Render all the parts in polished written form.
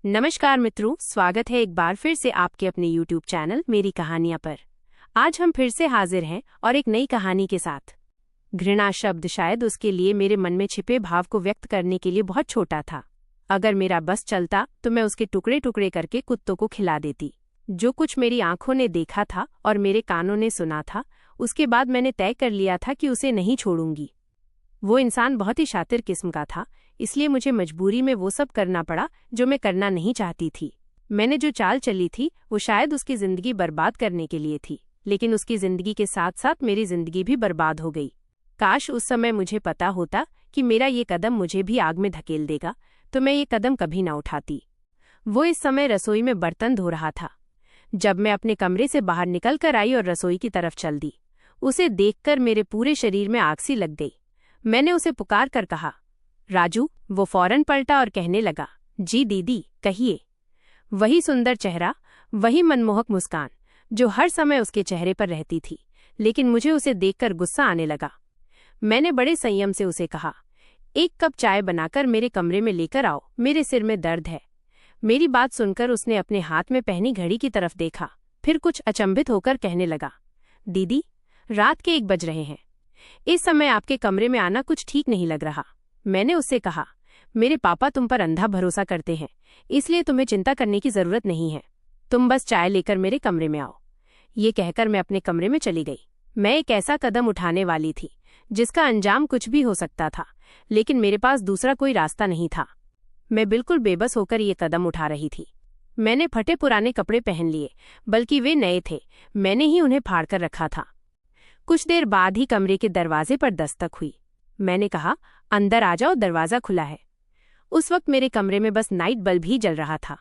नमस्कार मित्रों, स्वागत है एक बार फिर से आपके अपने YouTube चैनल मेरी कहानियां पर। आज हम फिर से हाजिर हैं और एक नई कहानी के साथ। घृणा शब्द शायद उसके लिए मेरे मन में छिपे भाव को व्यक्त करने के लिए बहुत छोटा था। अगर मेरा बस चलता तो मैं उसके टुकड़े टुकड़े करके कुत्तों को खिला देती। जो कुछ मेरी आंखों ने देखा था और मेरे कानों ने सुना था, उसके बाद मैंने तय कर लिया था कि उसे नहीं छोड़ूंगी। वो इंसान बहुत ही शातिर किस्म का था, इसलिए मुझे मजबूरी में वो सब करना पड़ा जो मैं करना नहीं चाहती थी। मैंने जो चाल चली थी वो शायद उसकी जिंदगी बर्बाद करने के लिए थी, लेकिन उसकी जिंदगी के साथ साथ मेरी जिंदगी भी बर्बाद हो गई। काश उस समय मुझे पता होता कि मेरा ये कदम मुझे भी आग में धकेल देगा, तो मैं ये कदम कभी ना उठाती। वो इस समय रसोई में बर्तन धो रहा था। जब मैं अपने कमरे से बाहर निकल कर आई और रसोई की तरफ चल दी, उसे देखकर मेरे पूरे शरीर में आग सी लग गई। मैंने उसे पुकार कर कहा, राजू। वो फौरन पलटा और कहने लगा, जी दीदी, कहिए। वही सुंदर चेहरा, वही मनमोहक मुस्कान जो हर समय उसके चेहरे पर रहती थी, लेकिन मुझे उसे देखकर गुस्सा आने लगा। मैंने बड़े संयम से उसे कहा, एक कप चाय बनाकर मेरे कमरे में लेकर आओ, मेरे सिर में दर्द है। मेरी बात सुनकर उसने अपने हाथ में पहनी घड़ी की तरफ देखा, फिर कुछ अचंभित होकर कहने लगा, दीदी, रात के 1 बज रहे हैं। इस समय आपके कमरे में आना कुछ ठीक नहीं लग रहा। मैंने उससे कहा, मेरे पापा तुम पर अंधा भरोसा करते हैं, इसलिए तुम्हें चिंता करने की जरूरत नहीं है। तुम बस चाय लेकर मेरे कमरे में आओ। ये कहकर मैं अपने कमरे में चली गई। मैं एक ऐसा कदम उठाने वाली थी जिसका अंजाम कुछ भी हो सकता था, लेकिन मेरे पास दूसरा कोई रास्ता नहीं था। मैं बिल्कुल बेबस होकर ये कदम उठा रही थी। मैंने फटे पुराने कपड़े पहन लिए, बल्कि वे नए थे, मैंने ही उन्हें फाड़ कर रखा था। कुछ देर बाद ही कमरे के दरवाजे पर दस्तक हुई। मैंने कहा, अंदर आ जाओ, दरवाजा खुला है। उस वक्त मेरे कमरे में बस नाइट बल्ब ही जल रहा था।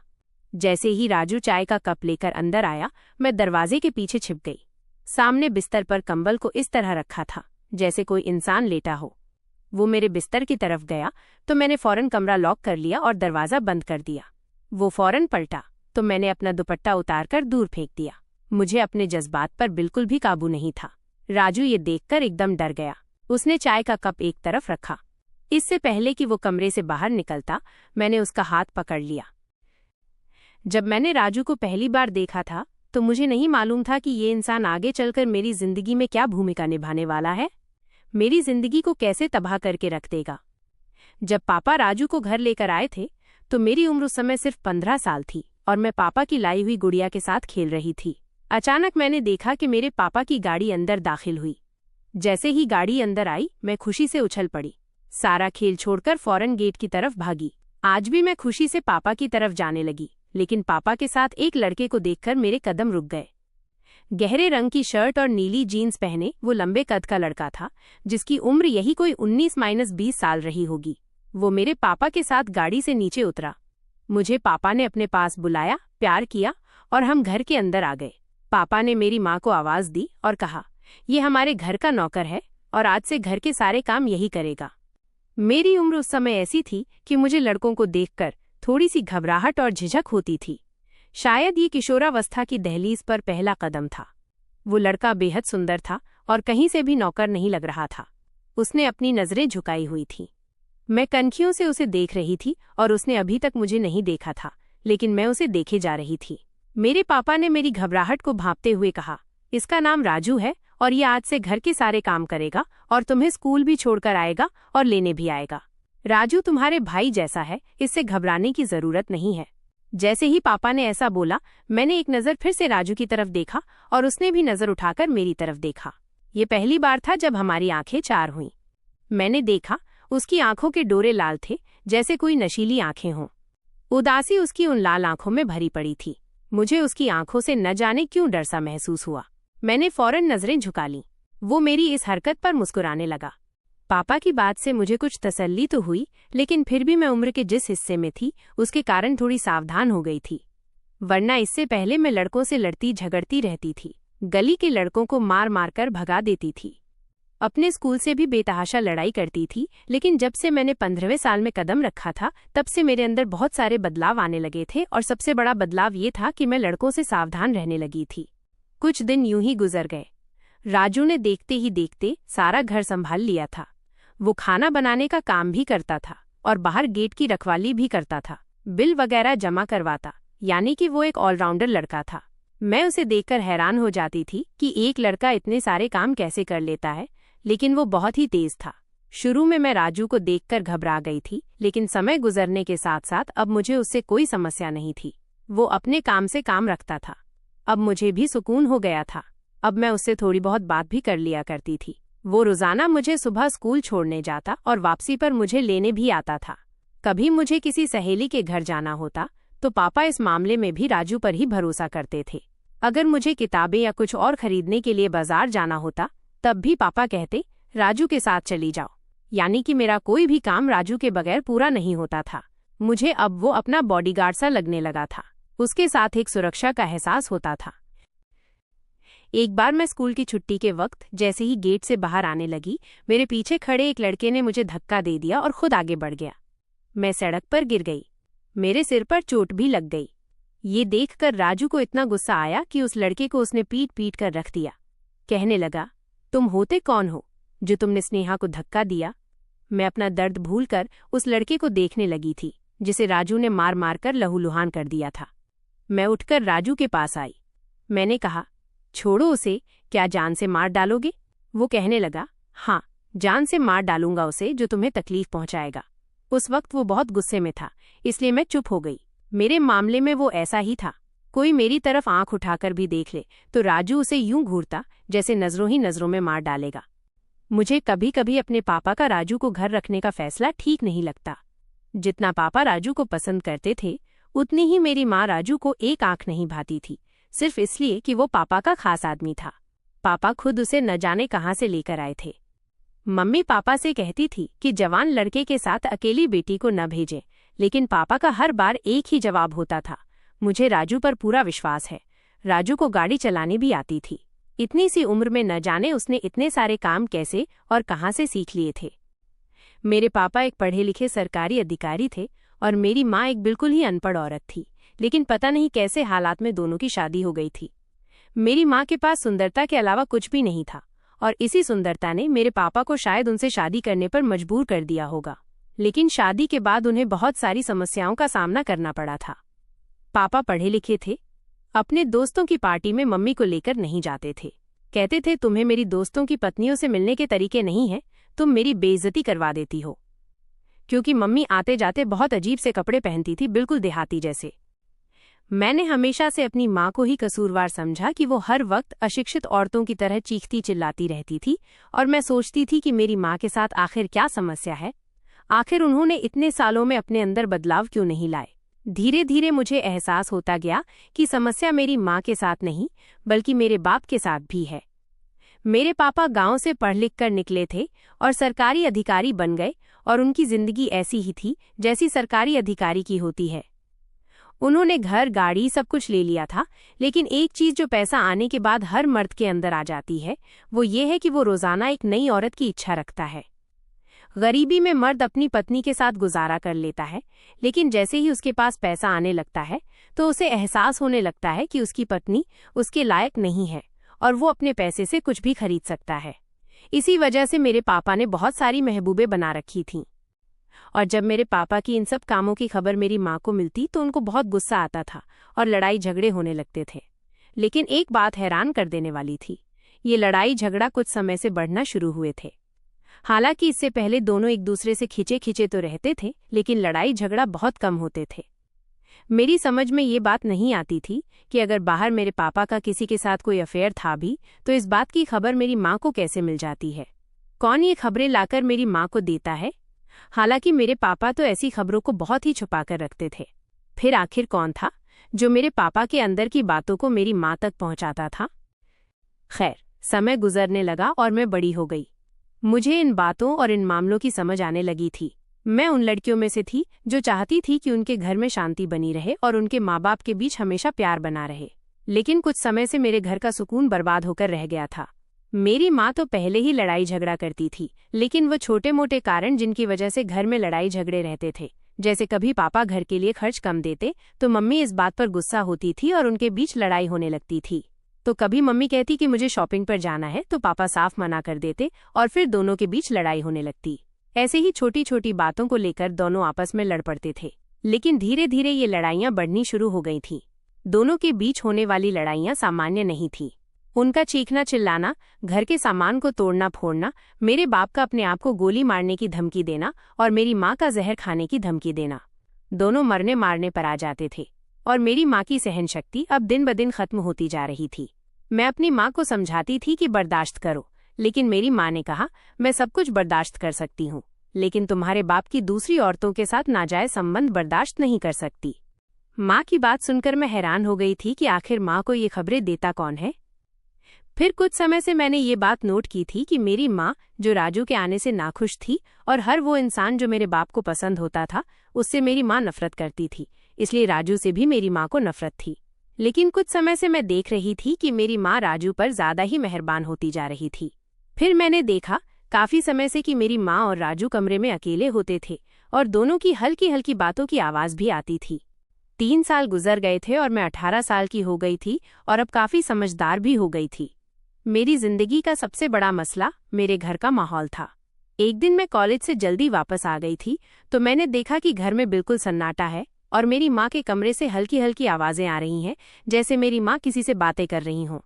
जैसे ही राजू चाय का कप लेकर अंदर आया, मैं दरवाजे के पीछे छिप गई। सामने बिस्तर पर कंबल को इस तरह रखा था जैसे कोई इंसान लेटा हो। वो मेरे बिस्तर की तरफ गया तो मैंने फौरन कमरा लॉक कर लिया और दरवाजा बंद कर दिया। वो फौरन पलटा तो मैंने अपना दुपट्टा उतारकर दूर फेंक दिया। मुझे अपने जज्बात पर बिल्कुल भी काबू नहीं था। राजू ये देखकर एकदम डर गया। उसने चाय का कप एक तरफ रखा। इससे पहले कि वो कमरे से बाहर निकलता, मैंने उसका हाथ पकड़ लिया। जब मैंने राजू को पहली बार देखा था तो मुझे नहीं मालूम था कि ये इंसान आगे चलकर मेरी जिंदगी में क्या भूमिका निभाने वाला है, मेरी जिंदगी को कैसे तबाह करके रख देगा। जब पापा राजू को घर लेकर आए थे तो मेरी उम्र उस समय सिर्फ 15 साल थी और मैं पापा की लाई हुई गुड़िया के साथ खेल रही थी। अचानक मैंने देखा कि मेरे पापा की गाड़ी अंदर दाखिल हुई। जैसे ही गाड़ी अंदर आई, मैं खुशी से उछल पड़ी। सारा खेल छोड़कर फौरन गेट की तरफ भागी। आज भी मैं खुशी से पापा की तरफ जाने लगी, लेकिन पापा के साथ एक लड़के को देखकर मेरे कदम रुक गए। गहरे रंग की शर्ट और नीली जीन्स पहने वो लंबे कद का लड़का था, जिसकी उम्र यही कोई 19-20 साल रही होगी। वो मेरे पापा के साथ गाड़ी से नीचे उतरा। मुझे पापा ने अपने पास बुलाया, प्यार किया और हम घर के अंदर आ गए। पापा ने मेरी माँ को आवाज दी और कहा, ये हमारे घर का नौकर है और आज से घर के सारे काम यही करेगा। मेरी उम्र उस समय ऐसी थी कि मुझे लड़कों को देखकर थोड़ी सी घबराहट और झिझक होती थी। शायद ये किशोरावस्था की दहलीज पर पहला कदम था। वो लड़का बेहद सुंदर था और कहीं से भी नौकर नहीं लग रहा था। उसने अपनी नजरें झुकाई हुई थी। मैं कनखियों से उसे देख रही थी और उसने अभी तक मुझे नहीं देखा था, लेकिन मैं उसे देखे जा रही थी। मेरे पापा ने मेरी घबराहट को भांपते हुए कहा, इसका नाम राजू है और ये आज से घर के सारे काम करेगा और तुम्हें स्कूल भी छोड़कर आएगा और लेने भी आएगा। राजू तुम्हारे भाई जैसा है, इससे घबराने की जरूरत नहीं है। जैसे ही पापा ने ऐसा बोला, मैंने एक नज़र फिर से राजू की तरफ देखा और उसने भी नज़र उठाकर मेरी तरफ देखा। ये पहली बार था जब हमारी आंखें चार हुईं। मैंने देखा, उसकी आंखों के डोरे लाल थे, जैसे कोई नशीली आंखें हों। उदासी उसकी उन लाल आंखों में भरी पड़ी थी। मुझे उसकी आंखों से न जाने क्यों डर सा महसूस हुआ। मैंने फौरन नजरें झुका लीं। वो मेरी इस हरकत पर मुस्कुराने लगा। पापा की बात से मुझे कुछ तसल्ली तो हुई, लेकिन फिर भी मैं उम्र के जिस हिस्से में थी उसके कारण थोड़ी सावधान हो गई थी। वरना इससे पहले मैं लड़कों से लड़ती झगड़ती रहती थी। गली के लड़कों को मार मार कर भगा देती थी। अपने स्कूल से भी बेतहाशा लड़ाई करती थी। लेकिन जब से मैंने 15वें साल में कदम रखा था, तब से मेरे अंदर बहुत सारे बदलाव आने लगे थे और सबसे बड़ा बदलाव ये था कि मैं लड़कों से सावधान रहने लगी थी। कुछ दिन यूं ही गुजर गए। राजू ने देखते ही देखते सारा घर संभाल लिया था। वो खाना बनाने का काम भी करता था और बाहर गेट की रखवाली भी करता था। बिल वगैरह जमा करवाता, यानी कि वो एक ऑलराउंडर लड़का था। मैं उसे देखकर हैरान हो जाती थी कि एक लड़का इतने सारे काम कैसे कर लेता है, लेकिन वो बहुत ही तेज था। शुरू में मैं राजू को देखकर घबरा गई थी, लेकिन समय गुजरने के साथ साथ अब मुझे उससे कोई समस्या नहीं थी। वो अपने काम से काम रखता था। अब मुझे भी सुकून हो गया था। अब मैं उससे थोड़ी बहुत बात भी कर लिया करती थी। वो रोजाना मुझे सुबह स्कूल छोड़ने जाता और वापसी पर मुझे लेने भी आता था। कभी मुझे किसी सहेली के घर जाना होता तो पापा इस मामले में भी राजू पर ही भरोसा करते थे। अगर मुझे किताबें या कुछ और खरीदने के लिए बाजार जाना होता तब भी पापा कहते, राजू के साथ चली जाओ। यानी कि मेरा कोई भी काम राजू के बगैर पूरा नहीं होता था। मुझे अब वो अपना बॉडीगार्ड सा लगने लगा था। उसके साथ एक सुरक्षा का एहसास होता था। एक बार मैं स्कूल की छुट्टी के वक्त जैसे ही गेट से बाहर आने लगी, मेरे पीछे खड़े एक लड़के ने मुझे धक्का दे दिया और खुद आगे बढ़ गया। मैं सड़क पर गिर गई। मेरे सिर पर चोट भी लग गई। ये देखकर राजू को इतना गुस्सा आया कि उस लड़के को उसने पीट पीट कर रख दिया। कहने लगा, तुम होते कौन हो जो तुमने स्नेहा को धक्का दिया? मैं अपना दर्द भूलकर उस लड़के को देखने लगी थी जिसे राजू ने मार मार कर लहूलुहान कर दिया था। मैं उठकर राजू के पास आई। मैंने कहा, छोड़ो उसे, क्या जान से मार डालोगे? वो कहने लगा, हाँ, जान से मार डालूंगा उसे जो तुम्हें तकलीफ पहुंचाएगा। उस वक्त वो बहुत गुस्से में था, इसलिए मैं चुप हो गई। मेरे मामले में वो ऐसा ही था। कोई मेरी तरफ आंख उठाकर भी देख ले तो राजू उसे यूं घूरता जैसे नजरों ही नजरों में मार डालेगा। मुझे कभी कभी अपने पापा का राजू को घर रखने का फैसला ठीक नहीं लगता। जितना पापा राजू को पसंद करते थे उतनी ही मेरी माँ राजू को एक आंख नहीं भाती थी, सिर्फ इसलिए कि वो पापा का खास आदमी था। पापा खुद उसे न जाने कहाँ से लेकर आए थे। मम्मी पापा से कहती थी कि जवान लड़के के साथ अकेली बेटी को न भेजें, लेकिन पापा का हर बार एक ही जवाब होता था, मुझे राजू पर पूरा विश्वास है। राजू को गाड़ी चलानी भी आती थी। इतनी सी उम्र में न जाने उसने इतने सारे काम कैसे और कहाँ से सीख लिए थे। मेरे पापा एक पढ़े लिखे सरकारी अधिकारी थे और मेरी माँ एक बिल्कुल ही अनपढ़ औरत थी, लेकिन पता नहीं कैसे हालात में दोनों की शादी हो गई थी। मेरी माँ के पास सुंदरता के अलावा कुछ भी नहीं था और इसी सुंदरता ने मेरे पापा को शायद उनसे शादी करने पर मजबूर कर दिया होगा। लेकिन शादी के बाद उन्हें बहुत सारी समस्याओं का सामना करना पड़ा था। पापा पढ़े लिखे थे। अपने दोस्तों की पार्टी में मम्मी को लेकर नहीं जाते थे। कहते थे, तुम्हें मेरी दोस्तों की पत्नियों से मिलने के तरीके नहीं हैं, तुम मेरी बेइज्जती करवा देती हो। क्योंकि मम्मी आते जाते बहुत अजीब से कपड़े पहनती थी, बिल्कुल देहाती जैसे। मैंने हमेशा से अपनी माँ को ही कसूरवार समझा कि वो हर वक्त अशिक्षित औरतों की तरह चीखती चिल्लाती रहती थी, और मैं सोचती थी कि मेरी माँ के साथ आखिर क्या समस्या है। आखिर उन्होंने इतने सालों में अपने अंदर बदलाव क्यों नहीं लाए। धीरे धीरे मुझे एहसास होता गया कि समस्या मेरी माँ के साथ नहीं बल्कि मेरे बाप के साथ भी है। मेरे पापा गांव से पढ़ लिख कर निकले थे और सरकारी अधिकारी बन गए, और उनकी जिंदगी ऐसी ही थी जैसी सरकारी अधिकारी की होती है। उन्होंने घर गाड़ी सब कुछ ले लिया था, लेकिन एक चीज जो पैसा आने के बाद हर मर्द के अंदर आ जाती है वो ये है कि वो रोजाना एक नई औरत की इच्छा रखता है। गरीबी में मर्द अपनी पत्नी के साथ गुजारा कर लेता है, लेकिन जैसे ही उसके पास पैसा आने लगता है तो उसे एहसास होने लगता है कि उसकी पत्नी उसके लायक नहीं है और वो अपने पैसे से कुछ भी खरीद सकता है। इसी वजह से मेरे पापा ने बहुत सारी महबूबें बना रखी थीं, और जब मेरे पापा की इन सब कामों की खबर मेरी माँ को मिलती तो उनको बहुत गुस्सा आता था और लड़ाई झगड़े होने लगते थे। लेकिन एक बात हैरान कर देने वाली थी, ये लड़ाई झगड़ा कुछ समय से बढ़ना शुरू हुए थे। हालांकि इससे पहले दोनों एक दूसरे से खिंचे खिंचे तो रहते थे, लेकिन लड़ाई झगड़ा बहुत कम होते थे। मेरी समझ में ये बात नहीं आती थी कि अगर बाहर मेरे पापा का किसी के साथ कोई अफेयर था भी तो इस बात की खबर मेरी माँ को कैसे मिल जाती है। कौन ये खबरें लाकर मेरी माँ को देता है? हालांकि मेरे पापा तो ऐसी खबरों को बहुत ही छुपा कर रखते थे। फिर आखिर कौन था जो मेरे पापा के अंदर की बातों को मेरी माँ तक पहुंचाता था? खैर, समय गुजरने लगा और मैं बड़ी हो गई। मुझे इन बातों और इन मामलों की समझ आने लगी थी। मैं उन लड़कियों में से थी जो चाहती थी कि उनके घर में शांति बनी रहे और उनके माँ बाप के बीच हमेशा प्यार बना रहे। लेकिन कुछ समय से मेरे घर का सुकून बर्बाद होकर रह गया था। मेरी माँ तो पहले ही लड़ाई झगड़ा करती थी, लेकिन वो छोटे मोटे कारण जिनकी वजह से घर में लड़ाई झगड़े रहते थे, जैसे कभी पापा घर के लिए खर्च कम देते तो मम्मी इस बात पर गुस्सा होती थी और उनके बीच लड़ाई होने लगती थी। तो कभी मम्मी कहती कि मुझे शॉपिंग पर जाना है तो पापा साफ मना कर देते और फिर दोनों के बीच लड़ाई होने लगती। ऐसे ही छोटी छोटी बातों को लेकर दोनों आपस में लड़ पड़ते थे। लेकिन धीरे धीरे ये लड़ाइयां बढ़नी शुरू हो गई थीं। दोनों के बीच होने वाली लड़ाइयां सामान्य नहीं थीं। उनका चीखना चिल्लाना, घर के सामान को तोड़ना फोड़ना, मेरे बाप का अपने आप को गोली मारने की धमकी देना और मेरी माँ का जहर खाने की धमकी देना, दोनों मरने मारने पर आ जाते थे। और मेरी माँ की सहन शक्ति अब दिन ब दिन खत्म होती जा रही थी। मैं अपनी माँ को समझाती थी कि बर्दाश्त करो, लेकिन मेरी माँ ने कहा, मैं सब कुछ बर्दाश्त कर सकती हूँ, लेकिन तुम्हारे बाप की दूसरी औरतों के साथ नाजायज संबंध बर्दाश्त नहीं कर सकती। माँ की बात सुनकर मैं हैरान हो गई थी कि आखिर माँ को ये खबरें देता कौन है। फिर कुछ समय से मैंने ये बात नोट की थी कि मेरी माँ, जो राजू के आने से नाखुश थी, और हर वो इंसान जो मेरे बाप को पसंद होता था, उससे मेरी माँ नफरत करती थी। इसलिए राजू से भी मेरी माँ को नफरत थी। लेकिन कुछ समय से मैं देख रही थी कि मेरी माँ राजू पर ज्यादा ही मेहरबान होती जा रही थी। फिर मैंने देखा काफी समय से कि मेरी माँ और राजू कमरे में अकेले होते थे और दोनों की हल्की हल्की बातों की आवाज भी आती थी। 3 साल गुजर गए थे और मैं 18 साल की हो गई थी और अब काफी समझदार भी हो गई थी। मेरी जिंदगी का सबसे बड़ा मसला मेरे घर का माहौल था। एक दिन मैं कॉलेज से जल्दी वापस आ गई थी तो मैंने देखा कि घर में बिल्कुल सन्नाटा है और मेरी माँ के कमरे से हल्की हल्की आवाजें आ रही हैं, जैसे मेरी माँ किसी से बातें कर रही हों।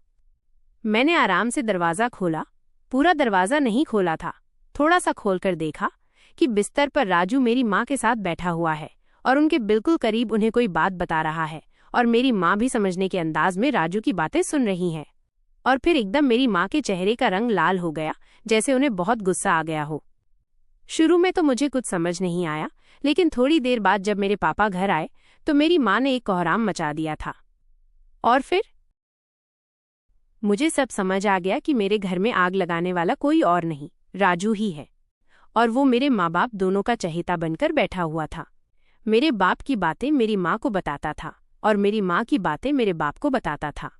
मैंने आराम से दरवाज़ा खोला। पूरा दरवाज़ा नहीं खोला था, थोड़ा सा खोलकर देखा कि बिस्तर पर राजू मेरी माँ के साथ बैठा हुआ है और उनके बिल्कुल करीब उन्हें कोई बात बता रहा है और मेरी माँ भी समझने के अंदाज में राजू की बातें सुन रही हैं। और फिर एकदम मेरी माँ के चेहरे का रंग लाल हो गया, जैसे उन्हें बहुत गुस्सा आ गया हो। शुरू में तो मुझे कुछ समझ नहीं आया, लेकिन थोड़ी देर बाद जब मेरे पापा घर आए तो मेरी माँ ने एक कोहराम मचा दिया था। और फिर मुझे सब समझ आ गया कि मेरे घर में आग लगाने वाला कोई और नहीं, राजू ही है। और वो मेरे माँ बाप दोनों का चहेता बनकर बैठा हुआ था। मेरे बाप की बातें मेरी माँ को बताता था और मेरी माँ की बातें मेरे बाप को बताता था,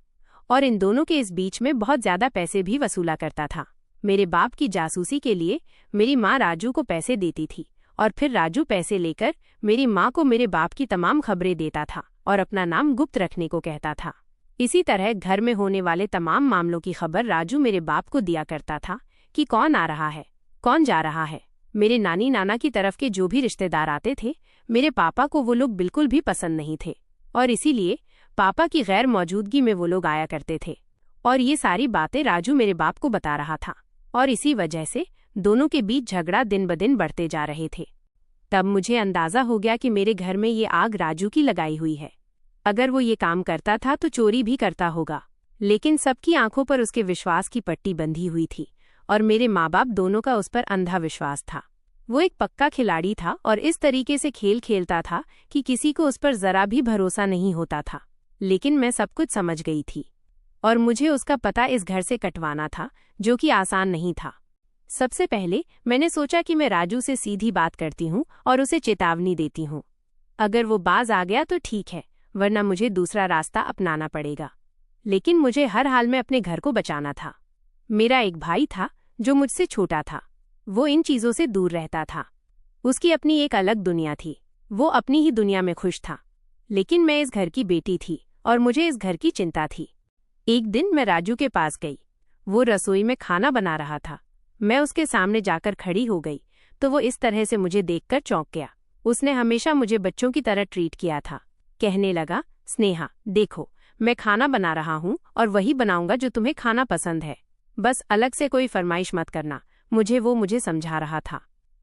और इन दोनों के इस बीच में बहुत ज्यादा पैसे भी वसूला करता था। मेरे बाप की जासूसी के लिए मेरी माँ राजू को पैसे देती थी और फिर राजू पैसे लेकर मेरी माँ को मेरे बाप की तमाम खबरें देता था और अपना नाम गुप्त रखने को कहता था। इसी तरह घर में होने वाले तमाम मामलों की खबर राजू मेरे बाप को दिया करता था कि कौन आ रहा है, कौन जा रहा है। मेरे नानी नाना की तरफ के जो भी रिश्तेदार आते थे, मेरे पापा को वो लोग बिल्कुल भी पसंद नहीं थे और इसीलिए पापा की गैर मौजूदगी में वो लोग आया करते थे। और ये सारी बातें राजू मेरे बाप को बता रहा था और इसी वजह से दोनों के बीच झगड़ा दिन ब दिन बढ़ते जा रहे थे। तब मुझे अंदाजा हो गया कि मेरे घर में ये आग राजू की लगाई हुई है। अगर वो ये काम करता था तो चोरी भी करता होगा, लेकिन सबकी आंखों पर उसके विश्वास की पट्टी बंधी हुई थी और मेरे माँ बाप दोनों का उस पर अंधा विश्वास था। वो एक पक्का खिलाड़ी था और इस तरीके से खेल खेलता था कि किसी को उस पर जरा भी भरोसा नहीं होता था। लेकिन मैं सब कुछ समझ गई थी और मुझे उसका पता इस घर से कटवाना था, जो कि आसान नहीं था। सबसे पहले मैंने सोचा कि मैं राजू से सीधी बात करती हूँ और उसे चेतावनी देती हूँ। अगर वो बाज आ गया तो ठीक है, वरना मुझे दूसरा रास्ता अपनाना पड़ेगा। लेकिन मुझे हर हाल में अपने घर को बचाना था। मेरा एक भाई था जो मुझसे छोटा था। वो इन चीज़ों से दूर रहता था। उसकी अपनी एक अलग दुनिया थी। वो अपनी ही दुनिया में खुश था। लेकिन मैं इस घर की बेटी थी और मुझे इस घर की चिंता थी। एक दिन मैं राजू के पास गई। वो रसोई में खाना बना रहा था। मैं उसके सामने जाकर खड़ी हो गई तो वो इस तरह से मुझे देखकर चौंक गया। उसने हमेशा मुझे बच्चों की तरह ट्रीट किया था। कहने लगा, स्नेहा देखो, मैं खाना बना रहा हूँ और वही बनाऊंगा जो तुम्हें खाना पसंद है, बस अलग से कोई फरमाइश मत करना। मुझे समझा रहा था।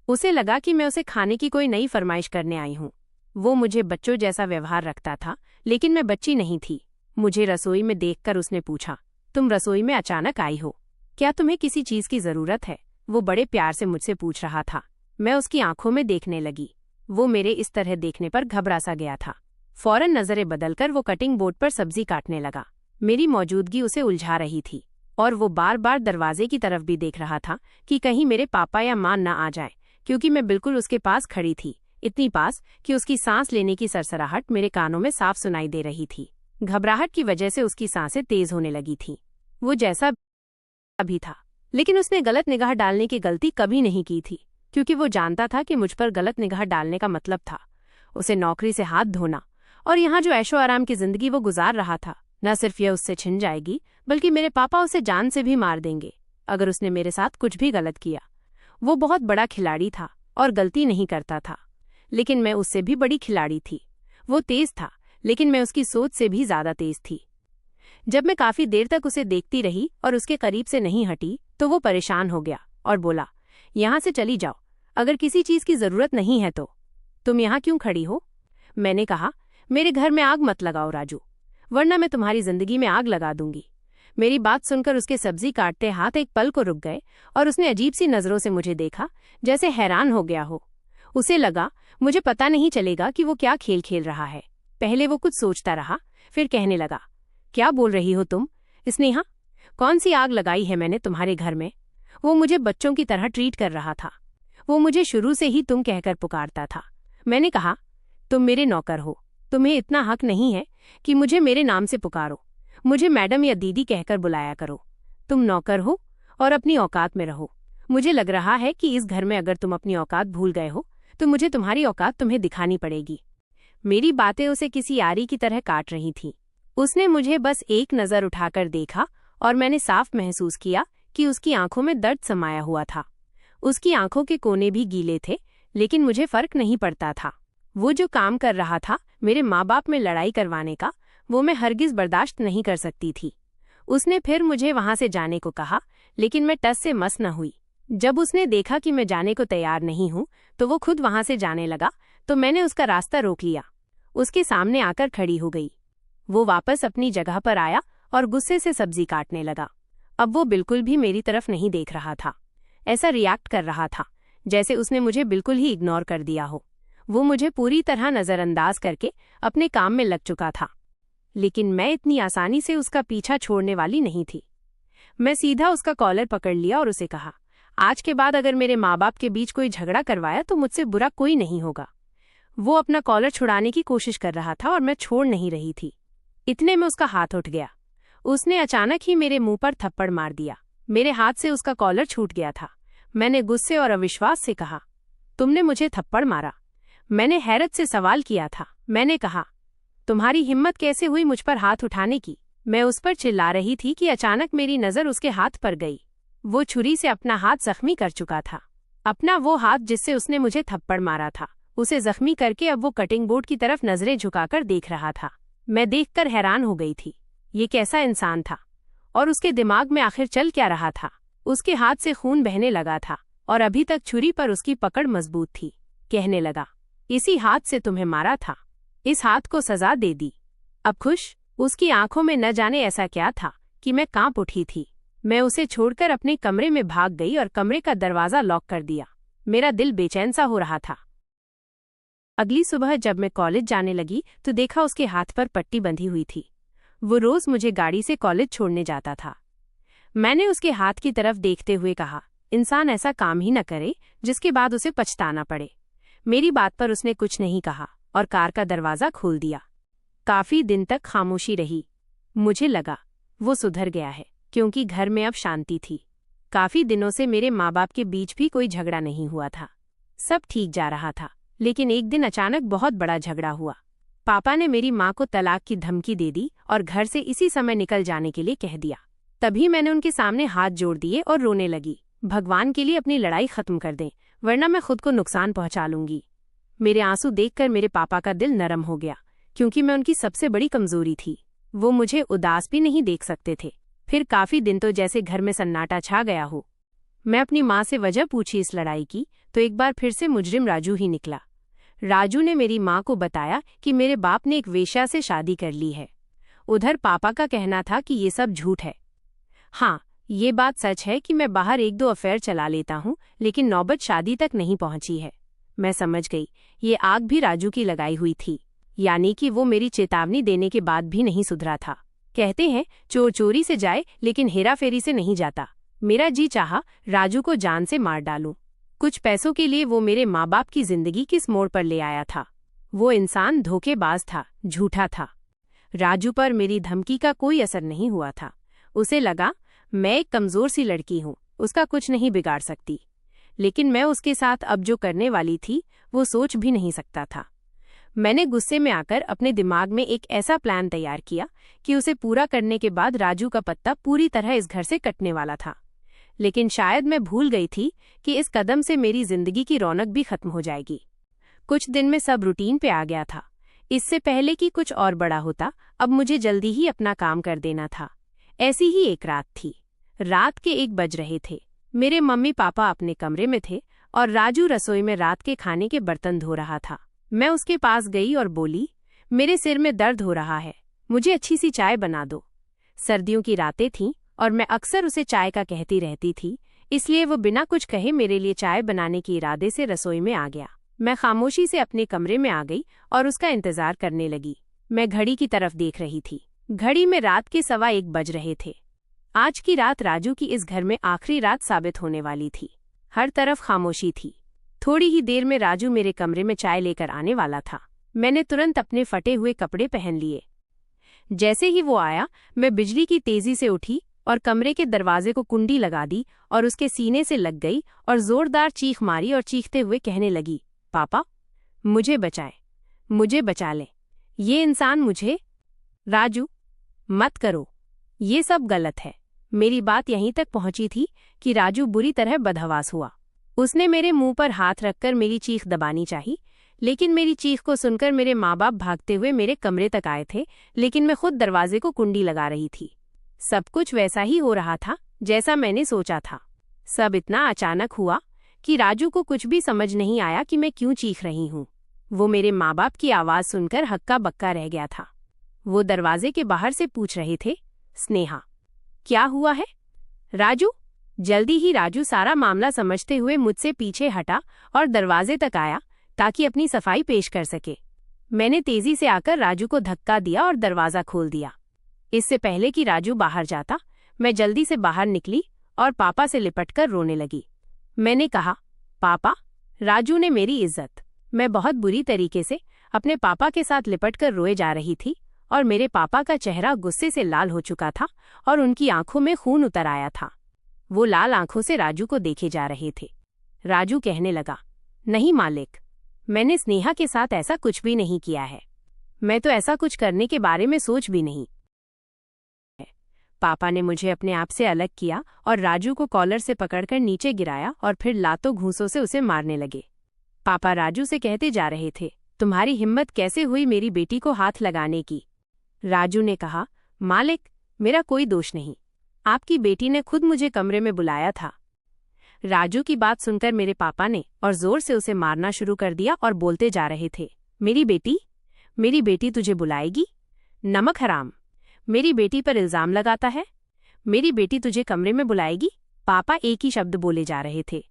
उसे लगा कि मैं उसे खाने की कोई नई फरमाइश करने आई हूँ। वो मुझे बच्चों जैसा व्यवहार रखता था, लेकिन मैं बच्ची नहीं थी। मुझे रसोई में देखकर उसने पूछा, तुम रसोई में अचानक आई हो, क्या तुम्हें किसी चीज की जरूरत है? वो बड़े प्यार से मुझसे पूछ रहा था। मैं उसकी आंखों में देखने लगी। वो मेरे इस तरह देखने पर घबरा सा गया था। फौरन नजरें बदलकर वो कटिंग बोर्ड पर सब्जी काटने लगा। मेरी मौजूदगी उसे उलझा रही थी और वो बार बार दरवाजे की तरफ भी देख रहा था कि कहीं मेरे पापा या माँ न आ जाए, क्योंकि मैं बिल्कुल उसके पास खड़ी थी, इतनी पास कि उसकी सांस लेने की सरसराहट मेरे कानों में साफ सुनाई दे रही थी। घबराहट की वजह से उसकी सांसें तेज होने लगी थीं। वो जैसा अभी था, लेकिन उसने गलत निगाह डालने की गलती कभी नहीं की थी, क्योंकि वो जानता था कि मुझ पर गलत निगाह डालने का मतलब था उसे नौकरी से हाथ धोना। और यहाँ जो ऐशो आराम की जिंदगी वो गुजार रहा था, न सिर्फ यह उससे छिन जाएगी, बल्कि मेरे पापा उसे जान से भी मार देंगे अगर उसने मेरे साथ कुछ भी गलत किया। वो बहुत बड़ा खिलाड़ी था और गलती नहीं करता था, लेकिन मैं उससे भी बड़ी खिलाड़ी थी। वो तेज था, लेकिन मैं उसकी सोच से भी ज्यादा तेज थी। जब मैं काफी देर तक उसे देखती रही और उसके करीब से नहीं हटी तो वो परेशान हो गया और बोला, यहाँ से चली जाओ, अगर किसी चीज की जरूरत नहीं है तो। तुम यहाँ क्यों खड़ी हो? मैंने कहा, मेरे घर में आग मत लगाओ राजू, वरना मैं तुम्हारी जिंदगी में आग लगा दूंगी। मेरी बात सुनकर उसके सब्जी काटते हाथ एक पल को रुक गए और उसने अजीब सी नजरों से मुझे देखा, जैसे हैरान हो गया हो। उसे लगा मुझे पता नहीं चलेगा कि वो क्या खेल खेल रहा है। पहले वो कुछ सोचता रहा, फिर कहने लगा, क्या बोल रही हो तुम स्नेहा? कौन सी आग लगाई है मैंने तुम्हारे घर में? वो मुझे बच्चों की तरह ट्रीट कर रहा था। वो मुझे शुरू से ही तुम कहकर पुकारता था। मैंने कहा, तुम मेरे नौकर हो, तुम्हें इतना हक नहीं है कि मुझे मेरे नाम से पुकारो। मुझे मैडम या दीदी कहकर बुलाया करो। तुम नौकर हो और अपनी औकात में रहो। मुझे लग रहा है कि इस घर में अगर तुम अपनी औकात भूल गए हो तो मुझे तुम्हारी औकात तुम्हें दिखानी पड़ेगी। मेरी बातें उसे किसी यारी की तरह काट रही थीं। उसने मुझे बस एक नज़र उठाकर देखा और मैंने साफ महसूस किया कि उसकी आंखों में दर्द समाया हुआ था। उसकी आंखों के कोने भी गीले थे, लेकिन मुझे फर्क नहीं पड़ता था। वो जो काम कर रहा था मेरे माँ बाप में लड़ाई करवाने का, वो मैं हरगिज बर्दाश्त नहीं कर सकती थी। उसने फिर मुझे वहां से जाने को कहा, लेकिन मैं टस से मस न हुई। जब उसने देखा कि मैं जाने को तैयार नहीं हूं तो वो खुद वहां से जाने लगा, तो मैंने उसका रास्ता रोक लिया। उसके सामने आकर खड़ी हो गई। वो वापस अपनी जगह पर आया और गुस्से से सब्जी काटने लगा। अब वो बिल्कुल भी मेरी तरफ नहीं देख रहा था। ऐसा रिएक्ट कर रहा था जैसे उसने मुझे बिल्कुल ही इग्नोर कर दिया हो। वो मुझे पूरी तरह नज़रअंदाज करके अपने काम में लग चुका था। लेकिन मैं इतनी आसानी से उसका पीछा छोड़ने वाली नहीं थी। मैं सीधा उसका कॉलर पकड़ लिया और उसे कहा, आज के बाद अगर मेरे माँ बाप के बीच कोई झगड़ा करवाया तो मुझसे बुरा कोई नहीं होगा। वो अपना कॉलर छुड़ाने की कोशिश कर रहा था और मैं छोड़ नहीं रही थी। इतने में उसका हाथ उठ गया। उसने अचानक ही मेरे मुंह पर थप्पड़ मार दिया। मेरे हाथ से उसका कॉलर छूट गया था। मैंने गुस्से और अविश्वास से कहा, तुमने मुझे थप्पड़ मारा? मैंने हैरत से सवाल किया था। मैंने कहा, तुम्हारी हिम्मत कैसे हुई मुझ पर हाथ उठाने की? मैं उस पर चिल्ला रही थी कि अचानक मेरी नज़र उसके हाथ पर गई। वो छुरी से अपना हाथ जख्मी कर चुका था। अपना वो हाथ जिससे उसने मुझे थप्पड़ मारा था, उसे जख्मी करके अब वो कटिंग बोर्ड की तरफ नजरें झुकाकर देख रहा था। मैं देखकर हैरान हो गई थी। ये कैसा इंसान था और उसके दिमाग में आखिर चल क्या रहा था? उसके हाथ से खून बहने लगा था और अभी तक छुरी पर उसकी पकड़ मजबूत थी। कहने लगा, इसी हाथ से तुम्हें मारा था, इस हाथ को सजा दे दी। अब खुश? उसकी आंखों में न जाने ऐसा क्या था कि मैं कांप उठी थी। मैं उसे छोड़कर अपने कमरे में भाग गई और कमरे का दरवाजा लॉक कर दिया। मेरा दिल बेचैन सा हो रहा था। अगली सुबह जब मैं कॉलेज जाने लगी तो देखा उसके हाथ पर पट्टी बंधी हुई थी। वो रोज मुझे गाड़ी से कॉलेज छोड़ने जाता था। मैंने उसके हाथ की तरफ देखते हुए कहा, इंसान ऐसा काम ही न करे जिसके बाद उसे पछताना पड़े। मेरी बात पर उसने कुछ नहीं कहा और कार का दरवाजा खोल दिया। काफी दिन तक खामोशी रही। मुझे लगा वो सुधर गया है, क्योंकि घर में अब शांति थी। काफी दिनों से मेरे माँ बाप के बीच भी कोई झगड़ा नहीं हुआ था। सब ठीक जा रहा था। लेकिन एक दिन अचानक बहुत बड़ा झगड़ा हुआ। पापा ने मेरी माँ को तलाक की धमकी दे दी और घर से इसी समय निकल जाने के लिए कह दिया। तभी मैंने उनके सामने हाथ जोड़ दिए और रोने लगी, भगवान के लिए अपनी लड़ाई खत्म कर दें, वरना मैं खुद को नुकसान पहुंचा लूंगी। मेरे आंसू देखकर मेरे पापा का दिल नरम हो गया, क्योंकि मैं उनकी सबसे बड़ी कमजोरी थी। वो मुझे उदास भी नहीं देख सकते थे। फिर काफी दिन तो जैसे घर में सन्नाटा छा गया हो। मैं अपनी माँ से वजह पूछी इस लड़ाई की तो एक बार फिर से मुजरिम राजू ही निकला। राजू ने मेरी माँ को बताया कि मेरे बाप ने एक वेश्या से शादी कर ली है। उधर पापा का कहना था कि ये सब झूठ है। हाँ, ये बात सच है कि मैं बाहर एक दो अफेयर चला लेता हूँ, लेकिन नौबत शादी तक नहीं पहुंची है। मैं समझ गई ये आग भी राजू की लगाई हुई थी, यानी कि वो मेरी चेतावनी देने के बाद भी नहीं सुधरा था। कहते हैं चोर चोरी से जाए लेकिन हेराफेरी से नहीं जाता। मेरा जी चाहा राजू को जान से मार डालूं। कुछ पैसों के लिए वो मेरे माँ बाप की जिंदगी किस मोड़ पर ले आया था। वो इंसान धोखेबाज था, झूठा था। राजू पर मेरी धमकी का कोई असर नहीं हुआ था। उसे लगा मैं एक कमजोर सी लड़की हूँ, उसका कुछ नहीं बिगाड़ सकती। लेकिन मैं उसके साथ अब जो करने वाली थी वो सोच भी नहीं सकता था। मैंने गुस्से में आकर अपने दिमाग में एक ऐसा प्लान तैयार किया कि उसे पूरा करने के बाद राजू का पत्ता पूरी तरह इस घर से कटने वाला था। लेकिन शायद मैं भूल गई थी कि इस कदम से मेरी जिंदगी की रौनक भी खत्म हो जाएगी। कुछ दिन में सब रूटीन पे आ गया था। इससे पहले कि कुछ और बड़ा होता, अब मुझे जल्दी ही अपना काम कर देना था। ऐसी ही एक रात थी। रात के 1 बज रहे थे। मेरे मम्मी पापा अपने कमरे में थे और राजू रसोई में रात के खाने के बर्तन धो रहा था। मैं उसके पास गई और बोली, मेरे सिर में दर्द हो रहा है, मुझे अच्छी सी चाय बना दो। सर्दियों की रातें थीं और मैं अक्सर उसे चाय का कहती रहती थी, इसलिए वो बिना कुछ कहे मेरे लिए चाय बनाने के इरादे से रसोई में आ गया। मैं खामोशी से अपने कमरे में आ गई और उसका इंतजार करने लगी। मैं घड़ी की तरफ देख रही थी। घड़ी में रात के 1:15 बज रहे थे। आज की रात राजू की इस घर में आखिरी रात साबित होने वाली थी। हर तरफ खामोशी थी। थोड़ी ही देर में राजू मेरे कमरे में चाय लेकर आने वाला था। मैंने तुरंत अपने फटे हुए कपड़े पहन लिए। जैसे ही वो आया, मैं बिजली की तेजी से उठी और कमरे के दरवाजे को कुंडी लगा दी और उसके सीने से लग गई और जोरदार चीख मारी और चीखते हुए कहने लगी, पापा, मुझे बचाए, मुझे बचा ले, ये इंसान मुझे। राजू, मत करो, ये सब गलत है। मेरी बात यहीं तक पहुंची थी कि राजू बुरी तरह बदहवास हुआ। उसने मेरे मुंह पर हाथ रखकर मेरी चीख दबानी चाही, लेकिन मेरी चीख को सुनकर मेरे माँ बाप भागते हुए मेरे कमरे तक आए थे, लेकिन मैं खुद दरवाजे को कुंडी लगा रही थी। सब कुछ वैसा ही हो रहा था जैसा मैंने सोचा था। सब इतना अचानक हुआ कि राजू को कुछ भी समझ नहीं आया कि मैं क्यों चीख रही हूँ। वो मेरे माँ बाप की आवाज़ सुनकर हक्का बक्का रह गया था। वो दरवाजे के बाहर से पूछ रहे थे, स्नेहा, क्या हुआ है? राजू। जल्दी ही राजू सारा मामला समझते हुए मुझसे पीछे हटा और दरवाजे तक आया ताकि अपनी सफाई पेश कर सके। मैंने तेजी से आकर राजू को धक्का दिया और दरवाज़ा खोल दिया। इससे पहले कि राजू बाहर जाता, मैं जल्दी से बाहर निकली और पापा से लिपटकर रोने लगी। मैंने कहा, पापा, राजू ने मेरी इज्जत। मैं बहुत बुरी तरीके से अपने पापा के साथ लिपटकर रोए जा रही थी और मेरे पापा का चेहरा गुस्से से लाल हो चुका था और उनकी आंखों में खून उतर आया था। वो लाल आंखों से राजू को देखे जा रहे थे। राजू कहने लगा, नहीं मालिक, मैंने स्नेहा के साथ ऐसा कुछ भी नहीं किया है। मैं तो ऐसा कुछ करने के बारे में सोच भी नहीं। पापा ने मुझे अपने आप से अलग किया और राजू को कॉलर से पकड़कर नीचे गिराया और फिर लातों घूंसों से उसे मारने लगे। पापा राजू से कहते जा रहे थे, तुम्हारी हिम्मत कैसे हुई मेरी बेटी को हाथ लगाने की? राजू ने कहा, मालिक, मेरा कोई दोष नहीं, आपकी बेटी ने खुद मुझे कमरे में बुलाया था। राजू की बात सुनकर मेरे पापा ने और जोर से उसे मारना शुरू कर दिया और बोलते जा रहे थे, मेरी बेटी तुझे बुलाएगी? नमक हराम, मेरी बेटी पर इल्जाम लगाता है? मेरी बेटी तुझे कमरे में बुलाएगी? पापा एक ही शब्द बोले जा रहे थे।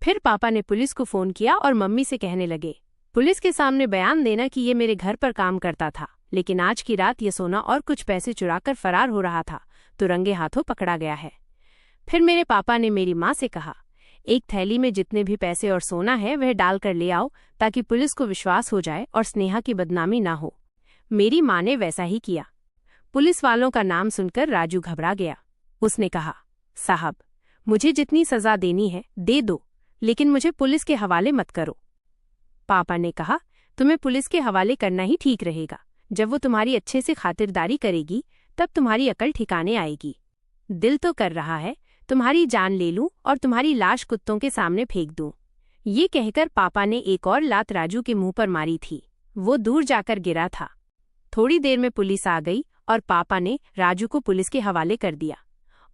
फिर पापा ने पुलिस को फोन किया और मम्मी से कहने लगे, पुलिस के सामने बयान देना कि ये मेरे घर पर काम करता था, लेकिन आज की रात ये सोना और कुछ पैसे चुराकर फरार हो रहा था तो रंगे हाथों पकड़ा गया है। फिर मेरे पापा ने मेरी माँ से कहा, एक थैली में जितने भी पैसे और सोना है वह डाल कर ले आओ ताकि पुलिस को विश्वास हो जाए और स्नेहा की बदनामी ना हो। मेरी माँ ने वैसा ही किया। पुलिस वालों का नाम सुनकर राजू घबरा गया। उसने कहा, साहब, मुझे जितनी सजा देनी है दे दो, लेकिन मुझे पुलिस के हवाले मत करो। पापा ने कहा, तुम्हें पुलिस के हवाले करना ही ठीक रहेगा। जब वो तुम्हारी अच्छे से खातिरदारी करेगी तब तुम्हारी अकल ठिकाने आएगी। दिल तो कर रहा है तुम्हारी जान ले लूं और तुम्हारी लाश कुत्तों के सामने फेंक दूं। ये कहकर पापा ने एक और लात राजू के मुंह पर मारी थी। वो दूर जाकर गिरा था। थोड़ी देर में पुलिस आ गई और पापा ने राजू को पुलिस के हवाले कर दिया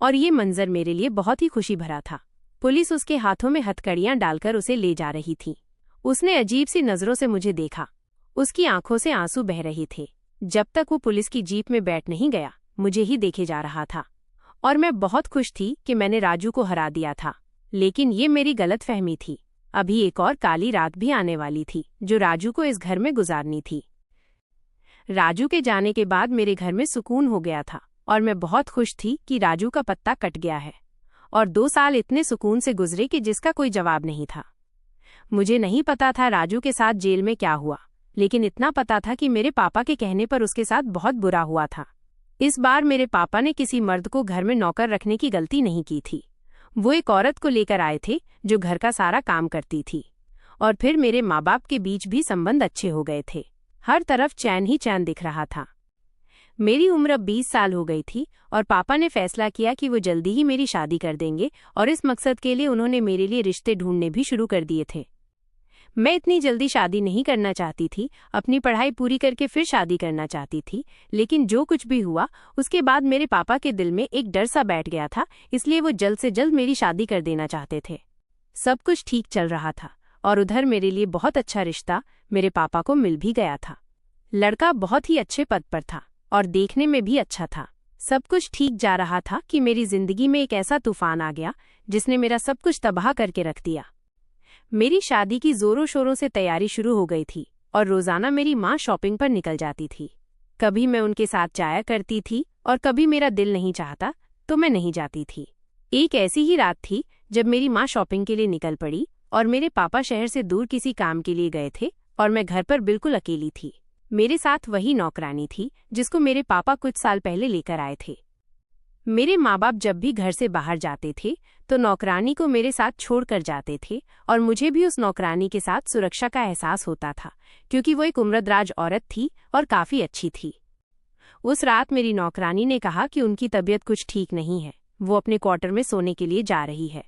और ये मंजर मेरे लिए बहुत ही खुशी भरा था। पुलिस उसके हाथों में हथकड़ियां डालकर उसे ले जा रही थी। उसने अजीब सी नजरों से मुझे देखा। उसकी आंखों से आंसू बह रहे थे। जब तक वो पुलिस की जीप में बैठ नहीं गया मुझे ही देखे जा रहा था और मैं बहुत खुश थी कि मैंने राजू को हरा दिया था। लेकिन ये मेरी गलतफहमी थी। अभी एक और काली रात भी आने वाली थी जो राजू को इस घर में गुजारनी थी। राजू के जाने के बाद मेरे घर में सुकून हो गया था और मैं बहुत खुश थी कि राजू का पत्ता कट गया है और 2 साल इतने सुकून से गुजरे कि जिसका कोई जवाब नहीं था। मुझे नहीं पता था राजू के साथ जेल में क्या हुआ, लेकिन इतना पता था कि मेरे पापा के कहने पर उसके साथ बहुत बुरा हुआ था। इस बार मेरे पापा ने किसी मर्द को घर में नौकर रखने की गलती नहीं की थी। वो एक औरत को लेकर आए थे जो घर का सारा काम करती थी और फिर मेरे माँ बाप के बीच भी संबंध अच्छे हो गए थे। हर तरफ चैन ही चैन दिख रहा था। मेरी उम्र 20 साल हो गई थी और पापा ने फैसला किया कि वो जल्दी ही मेरी शादी कर देंगे और इस मकसद के लिए उन्होंने मेरे लिए रिश्ते ढूंढने भी शुरू कर दिए थे। मैं इतनी जल्दी शादी नहीं करना चाहती थी, अपनी पढ़ाई पूरी करके फिर शादी करना चाहती थी। लेकिन जो कुछ भी हुआ उसके बाद मेरे पापा के दिल में एक डर सा बैठ गया था, इसलिए वो जल्द से जल्द मेरी शादी कर देना चाहते थे। सब कुछ ठीक चल रहा था और उधर मेरे लिए बहुत अच्छा रिश्ता मेरे पापा को मिल भी गया था। लड़का बहुत ही अच्छे पद पर था और देखने में भी अच्छा था। सब कुछ ठीक जा रहा था कि मेरी जिंदगी में एक ऐसा तूफान आ गया जिसने मेरा सब कुछ तबाह करके रख दिया। मेरी शादी की जोरों शोरों से तैयारी शुरू हो गई थी और रोजाना मेरी माँ शॉपिंग पर निकल जाती थी। कभी मैं उनके साथ जाया करती थी और कभी मेरा दिल नहीं चाहता तो मैं नहीं जाती थी। एक ऐसी ही रात थी जब मेरी माँ शॉपिंग के लिए निकल पड़ी और मेरे पापा शहर से दूर किसी काम के लिए गए थे और मैं घर पर बिल्कुल अकेली थी। मेरे साथ वही नौकरानी थी जिसको मेरे पापा कुछ साल पहले लेकर आए थे। मेरे माँ बाप जब भी घर से बाहर जाते थे तो नौकरानी को मेरे साथ छोड़कर जाते थे और मुझे भी उस नौकरानी के साथ सुरक्षा का एहसास होता था, क्योंकि वो एक उम्रदराज औरत थी और काफी अच्छी थी। उस रात मेरी नौकरानी ने कहा कि उनकी तबीयत कुछ ठीक नहीं है, वो अपने क्वार्टर में सोने के लिए जा रही है।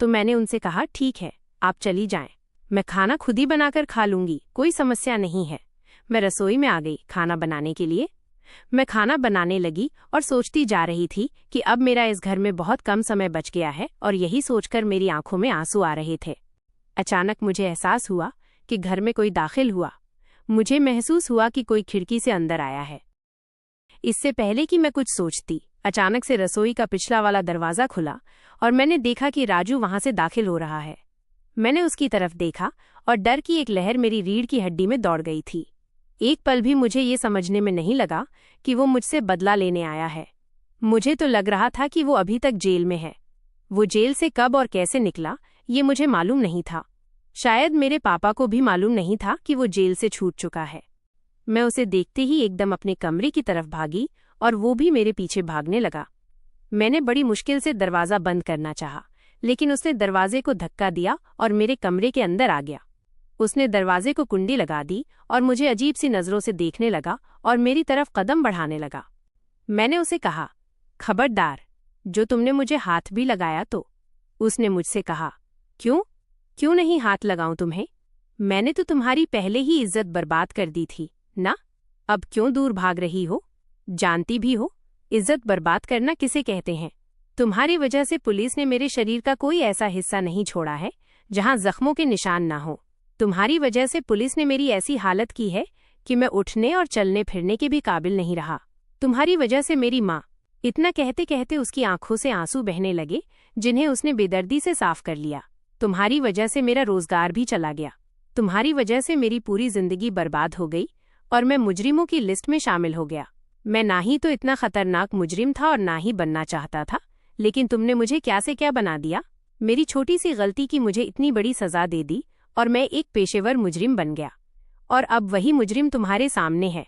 तो मैंने उनसे कहा, ठीक है, आप चली जाएं, मैं खाना खुद ही बनाकर खा लूंगी, कोई समस्या नहीं है। मैं रसोई में आ गई खाना बनाने के लिए। मैं खाना बनाने लगी और सोचती जा रही थी कि अब मेरा इस घर में बहुत कम समय बच गया है और यही सोचकर मेरी आंखों में आंसू आ रहे थे। अचानक मुझे एहसास हुआ कि घर में कोई दाखिल हुआ। मुझे महसूस हुआ कि कोई खिड़की से अंदर आया है। इससे पहले कि मैं कुछ सोचती, अचानक से रसोई का पिछला वाला दरवाजा खुला और मैंने देखा कि राजू वहां से दाखिल हो रहा है। मैंने उसकी तरफ देखा और डर की एक लहर मेरी रीढ़ की हड्डी में दौड़ गई थी। एक पल भी मुझे ये समझने में नहीं लगा कि वो मुझसे बदला लेने आया है। मुझे तो लग रहा था कि वो अभी तक जेल में है। वो जेल से कब और कैसे निकला ये मुझे मालूम नहीं था। शायद मेरे पापा को भी मालूम नहीं था कि वो जेल से छूट चुका है। मैं उसे देखते ही एकदम अपने कमरे की तरफ भागी और वो भी मेरे पीछे भागने लगा। मैंने बड़ी मुश्किल से दरवाज़ा बंद करना चाहा, लेकिन उसने दरवाजे को धक्का दिया और मेरे कमरे के अंदर आ गया। उसने दरवाजे को कुंडी लगा दी और मुझे अजीब सी नज़रों से देखने लगा और मेरी तरफ कदम बढ़ाने लगा। मैंने उसे कहा, खबरदार, जो तुमने मुझे हाथ भी लगाया तो। उसने मुझसे कहा, क्यों नहीं हाथ लगाऊं तुम्हें? मैंने तो तुम्हारी पहले ही इज्जत बर्बाद कर दी थी ना, अब क्यों दूर भाग रही हो? जानती भी हो इज्जत बर्बाद करना किसे कहते हैं। तुम्हारी वजह से पुलिस ने मेरे शरीर का कोई ऐसा हिस्सा नहीं छोड़ा है जहां जख्मों के निशान ना हो। तुम्हारी वजह से पुलिस ने मेरी ऐसी हालत की है कि मैं उठने और चलने फिरने के भी काबिल नहीं रहा। तुम्हारी वजह से मेरी माँ। इतना कहते कहते उसकी आंखों से आंसू बहने लगे जिन्हें उसने बेदर्दी से साफ कर लिया। तुम्हारी वजह से मेरा रोजगार भी चला गया। तुम्हारी वजह से मेरी पूरी जिंदगी बर्बाद हो गई और मैं मुजरिमों की लिस्ट में शामिल हो गया। मैं ना ही तो इतना खतरनाक मुजरिम था और ना ही बनना चाहता था, लेकिन तुमने मुझे क्या से क्या बना दिया। मेरी छोटी सी गलती की मुझे इतनी बड़ी सजा दे दी और मैं एक पेशेवर मुजरिम बन गया। और अब वही मुजरिम तुम्हारे सामने है।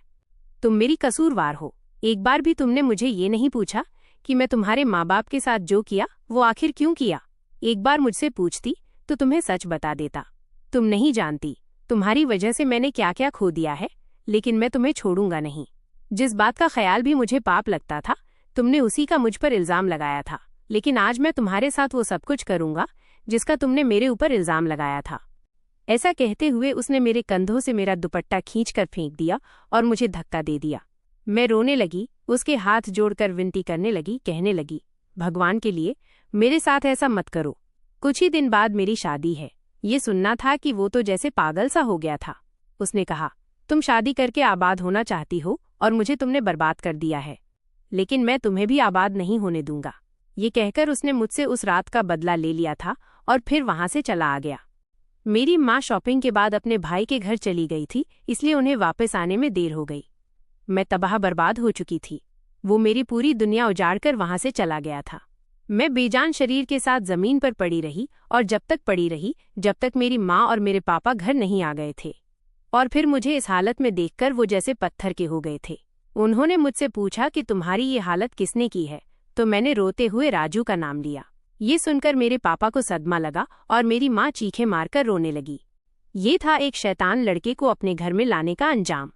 तुम मेरी कसूरवार हो। एक बार भी तुमने मुझे ये नहीं पूछा कि मैं तुम्हारे माँ बाप के साथ जो किया वो आखिर क्यों किया। एक बार मुझसे पूछती तो तुम्हें सच बता देता। तुम नहीं जानती तुम्हारी वजह से मैंने क्या क्या खो दिया है, लेकिन मैं तुम्हें छोड़ूंगा नहीं। जिस बात का ख्याल भी मुझे पाप लगता था तुमने उसी का मुझ पर इल्जाम लगाया था, लेकिन आज मैं तुम्हारे साथ वो सब कुछ करूंगा जिसका तुमने मेरे ऊपर इल्जाम लगाया था। ऐसा कहते हुए उसने मेरे कंधों से मेरा दुपट्टा खींचकर फेंक दिया और मुझे धक्का दे दिया। मैं रोने लगी, उसके हाथ जोड़कर विनती करने लगी, कहने लगी, भगवान के लिए मेरे साथ ऐसा मत करो। कुछ ही दिन बाद मेरी शादी है। ये सुनना था कि वो तो जैसे पागल सा हो गया था। उसने कहा, तुम शादी करके आबाद होना चाहती हो और मुझे तुमने बर्बाद कर दिया है, लेकिन मैं तुम्हें भी आबाद नहीं होने दूंगा। ये कहकर उसने मुझसे उस रात का बदला ले लिया था और फिर वहां से चला आ गया। मेरी माँ शॉपिंग के बाद अपने भाई के घर चली गई थी, इसलिए उन्हें वापस आने में देर हो गई। मैं तबाह बर्बाद हो चुकी थी। वो मेरी पूरी दुनिया उजाड़कर वहां से चला गया था। मैं बेजान शरीर के साथ जमीन पर पड़ी रही और जब तक पड़ी रही जब तक मेरी माँ और मेरे पापा घर नहीं आ गए थे। और फिर मुझे इस हालत में देखकर वो जैसे पत्थर के हो गए थे। उन्होंने मुझसे पूछा कि तुम्हारी ये हालत किसने की है, तो मैंने रोते हुए राजू का नाम लिया। ये सुनकर मेरे पापा को सदमा लगा और मेरी माँ चीखें मारकर रोने लगी। ये था एक शैतान लड़के को अपने घर में लाने का अंजाम।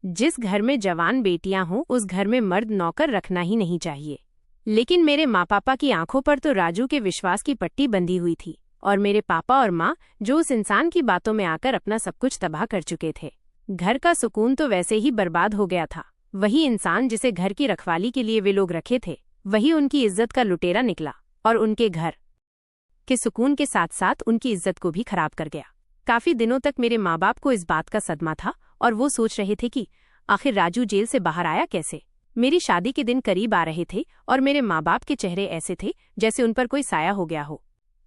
जिस घर में जवान बेटियां हों उस घर में मर्द नौकर रखना ही नहीं चाहिए। लेकिन मेरे माँ पापा की आंखों पर तो राजू के विश्वास की पट्टी बंधी हुई थी। और मेरे पापा और माँ जो उस इंसान की बातों में आकर अपना सब कुछ तबाह कर चुके थे। घर का सुकून तो वैसे ही बर्बाद हो गया था। वही इंसान जिसे घर की रखवाली के लिए वे लोग रखे थे, वही उनकी इज्जत का लुटेरा निकला और उनके घर के सुकून के साथ साथ उनकी इज्जत को भी खराब कर गया। काफी दिनों तक मेरे माँ बाप को इस बात का सदमा था और वो सोच रहे थे कि आखिर राजू जेल से बाहर आया कैसे। मेरी शादी के दिन करीब आ रहे थे और मेरे माँ बाप के चेहरे ऐसे थे जैसे उन पर कोई साया हो गया हो।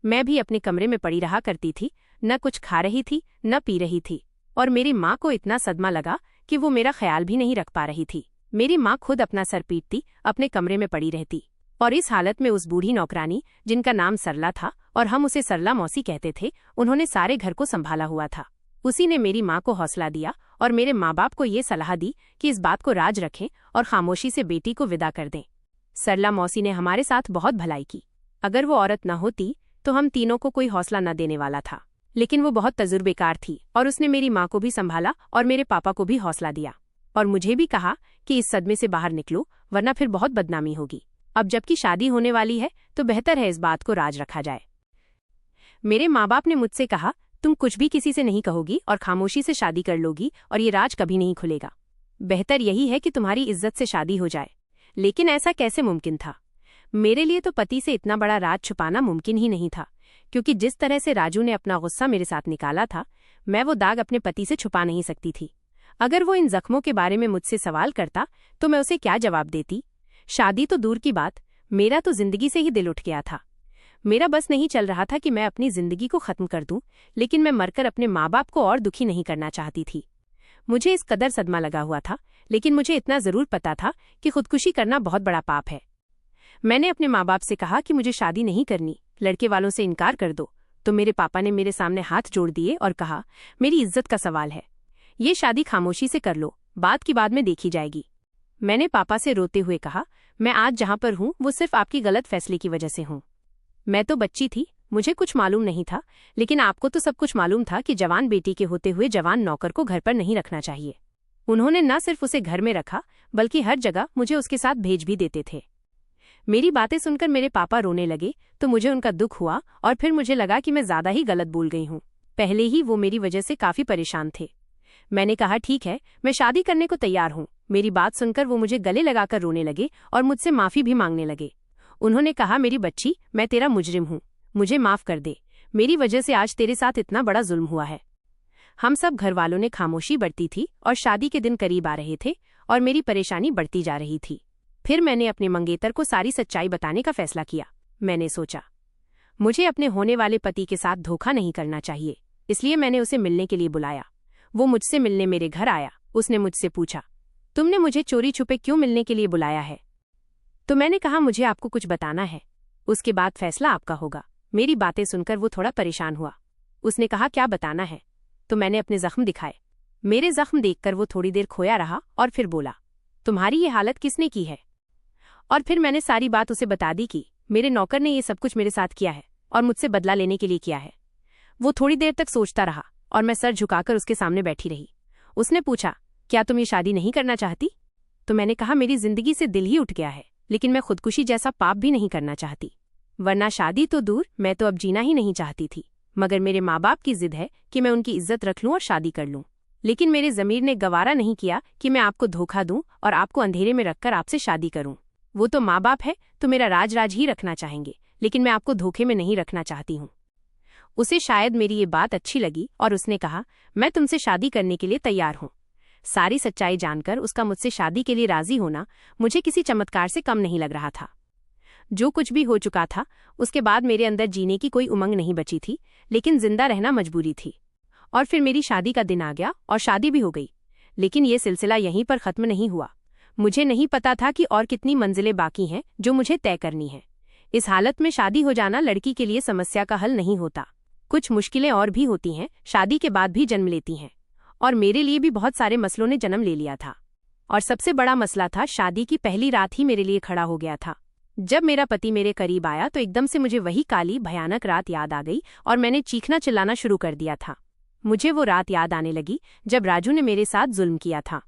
मैं भी अपने कमरे में पड़ी रहा करती थी, न कुछ खा रही थी न पी रही थी, और मेरी माँ को इतना सदमा लगा कि वो मेरा ख्याल भी नहीं रख पा रही थी। मेरी माँ खुद अपना सर पीटती, अपने कमरे में पड़ी रहती, और इस हालत में उस बूढ़ी नौकरानी जिनका नाम सरला था और हम उसे सरला मौसी कहते थे, उन्होंने सारे घर को संभाला हुआ था। उसी ने मेरी माँ को हौसला दिया और मेरे माँ बाप को ये सलाह दी कि इस बात को राज रखें और खामोशी से बेटी को विदा कर दें। सरला मौसी ने हमारे साथ बहुत भलाई की। अगर वो औरत न होती तो हम तीनों को कोई हौसला न देने वाला था, लेकिन वो बहुत तजुर्बेकार थी और उसने मेरी माँ को भी संभाला और मेरे पापा को भी हौसला दिया और मुझे भी कहा कि इस सदमे से बाहर निकलो वरना फिर बहुत बदनामी होगी। अब जबकि शादी होने वाली है तो बेहतर है इस बात को राज रखा जाए। मेरे माँ बाप ने मुझसे कहा, तुम कुछ भी किसी से नहीं कहोगी और खामोशी से शादी कर लोगी और ये राज कभी नहीं खुलेगा। बेहतर यही है कि तुम्हारी इज्जत से शादी हो जाए। लेकिन ऐसा कैसे मुमकिन था? मेरे लिए तो पति से इतना बड़ा राज छुपाना मुमकिन ही नहीं था, क्योंकि जिस तरह से राजू ने अपना गुस्सा मेरे साथ निकाला था, मैं वो दाग अपने पति से छुपा नहीं सकती थी। अगर वो इन जख्मों के बारे में मुझसे सवाल करता तो मैं उसे क्या जवाब देती? शादी तो दूर की बात, मेरा तो जिंदगी से ही दिल उठ गया था। मेरा बस नहीं चल रहा था कि मैं अपनी जिंदगी को खत्म कर दूं, लेकिन मैं मरकर अपने माँ बाप को और दुखी नहीं करना चाहती थी। मुझे इस कदर सदमा लगा हुआ था, लेकिन मुझे इतना जरूर पता था कि खुदकुशी करना बहुत बड़ा पाप है। मैंने अपने माँ बाप से कहा कि मुझे शादी नहीं करनी, लड़के वालों से इनकार कर दो। तो मेरे पापा ने मेरे सामने हाथ जोड़ दिए और कहा, मेरी इज्जत का सवाल है, ये शादी खामोशी से कर लो, बात की बाद में देखी जाएगी। मैंने पापा से रोते हुए कहा, मैं आज जहाँ पर हूँ वो सिर्फ आपकी गलत फैसले की वजह से हूँ। मैं तो बच्ची थी, मुझे कुछ मालूम नहीं था, लेकिन आपको तो सब कुछ मालूम था कि जवान बेटी के होते हुए जवान नौकर को घर पर नहीं रखना चाहिए। उन्होंने न सिर्फ उसे घर में रखा बल्कि हर जगह मुझे उसके साथ भेज भी देते थे। मेरी बातें सुनकर मेरे पापा रोने लगे तो मुझे उनका दुख हुआ और फिर मुझे लगा कि मैं ज्यादा ही गलत बोल गई हूँ। पहले ही वो मेरी वजह से काफी परेशान थे। मैंने कहा, ठीक है, मैं शादी करने को तैयार हूँ। मेरी बात सुनकर वो मुझे गले लगाकर रोने लगे और मुझसे माफी भी मांगने लगे। उन्होंने कहा, मेरी बच्ची, मैं तेरा मुजरिम हूँ, मुझे माफ कर दे। मेरी वजह से आज तेरे साथ इतना बड़ा जुल्म हुआ है। हम सब घर वालों ने खामोशी बरती थी और शादी के दिन करीब आ रहे थे और मेरी परेशानी बढ़ती जा रही थी। फिर मैंने अपने मंगेतर को सारी सच्चाई बताने का फैसला किया। मैंने सोचा, मुझे अपने होने वाले पति के साथ धोखा नहीं करना चाहिए, इसलिए मैंने उसे मिलने के लिए बुलाया। वो मुझसे मिलने मेरे घर आया। उसने मुझसे पूछा, तुमने मुझे चोरी छुपे क्यों मिलने के लिए बुलाया है? तो मैंने कहा, मुझे आपको कुछ बताना है, उसके बाद फैसला आपका होगा। मेरी बातें सुनकर वो थोड़ा परेशान हुआ। उसने कहा, क्या बताना है? तो मैंने अपने जख्म दिखाए। मेरे जख्म देखकर वो थोड़ी देर खोया रहा और फिर बोला, तुम्हारी ये हालत किसने की है? और फिर मैंने सारी बात उसे बता दी कि मेरे नौकर ने ये सब कुछ मेरे साथ किया है और मुझसे बदला लेने के लिए किया है। वो थोड़ी देर तक सोचता रहा और मैं सर झुकाकर उसके सामने बैठी रही। उसने पूछा, क्या तुम ये शादी नहीं करना चाहती? तो मैंने कहा, मेरी जिंदगी से दिल ही उठ गया है, लेकिन मैं खुदकुशी जैसा पाप भी नहीं करना चाहती। वरना शादी तो दूर, मैं तो अब जीना ही नहीं चाहती थी, मगर मेरे माँ बाप की जिद है कि मैं उनकी इज्जत रख लूं और शादी कर लूं। लेकिन मेरे ज़मीर ने गवारा नहीं किया कि मैं आपको धोखा दूं और आपको अंधेरे में रखकर आपसे शादी करूं। वो तो माँ बाप है तो मेरा राज ही रखना चाहेंगे, लेकिन मैं आपको धोखे में नहीं रखना चाहती हूँ। उसे शायद मेरी ये बात अच्छी लगी और उसने कहा, मैं तुमसे शादी करने के लिए तैयार हूँ। सारी सच्चाई जानकर उसका मुझसे शादी के लिए राजी होना मुझे किसी चमत्कार से कम नहीं लग रहा था। जो कुछ भी हो चुका था उसके बाद मेरे अंदर जीने की कोई उमंग नहीं बची थी, लेकिन जिंदा रहना मजबूरी थी। और फिर मेरी शादी का दिन आ गया और शादी भी हो गई। लेकिन ये सिलसिला यहीं पर खत्म नहीं हुआ। मुझे नहीं पता था कि और कितनी मंजिलें बाकी हैं जो मुझे तय करनी है। इस हालत में शादी हो जाना लड़की के लिए समस्या का हल नहीं होता। कुछ मुश्किलें और भी होती हैं, शादी के बाद भी जन्म लेती हैं, और मेरे लिए भी बहुत सारे मसलों ने जन्म ले लिया था। और सबसे बड़ा मसला था, शादी की पहली रात ही मेरे लिए खड़ा हो गया था। जब मेरा पति मेरे करीब आया तो एकदम से मुझे वही काली भयानक रात याद आ गई और मैंने चीखना चिल्लाना शुरू कर दिया था। मुझे वो रात याद आने लगी जब राजू ने मेरे साथ जुल्म किया था।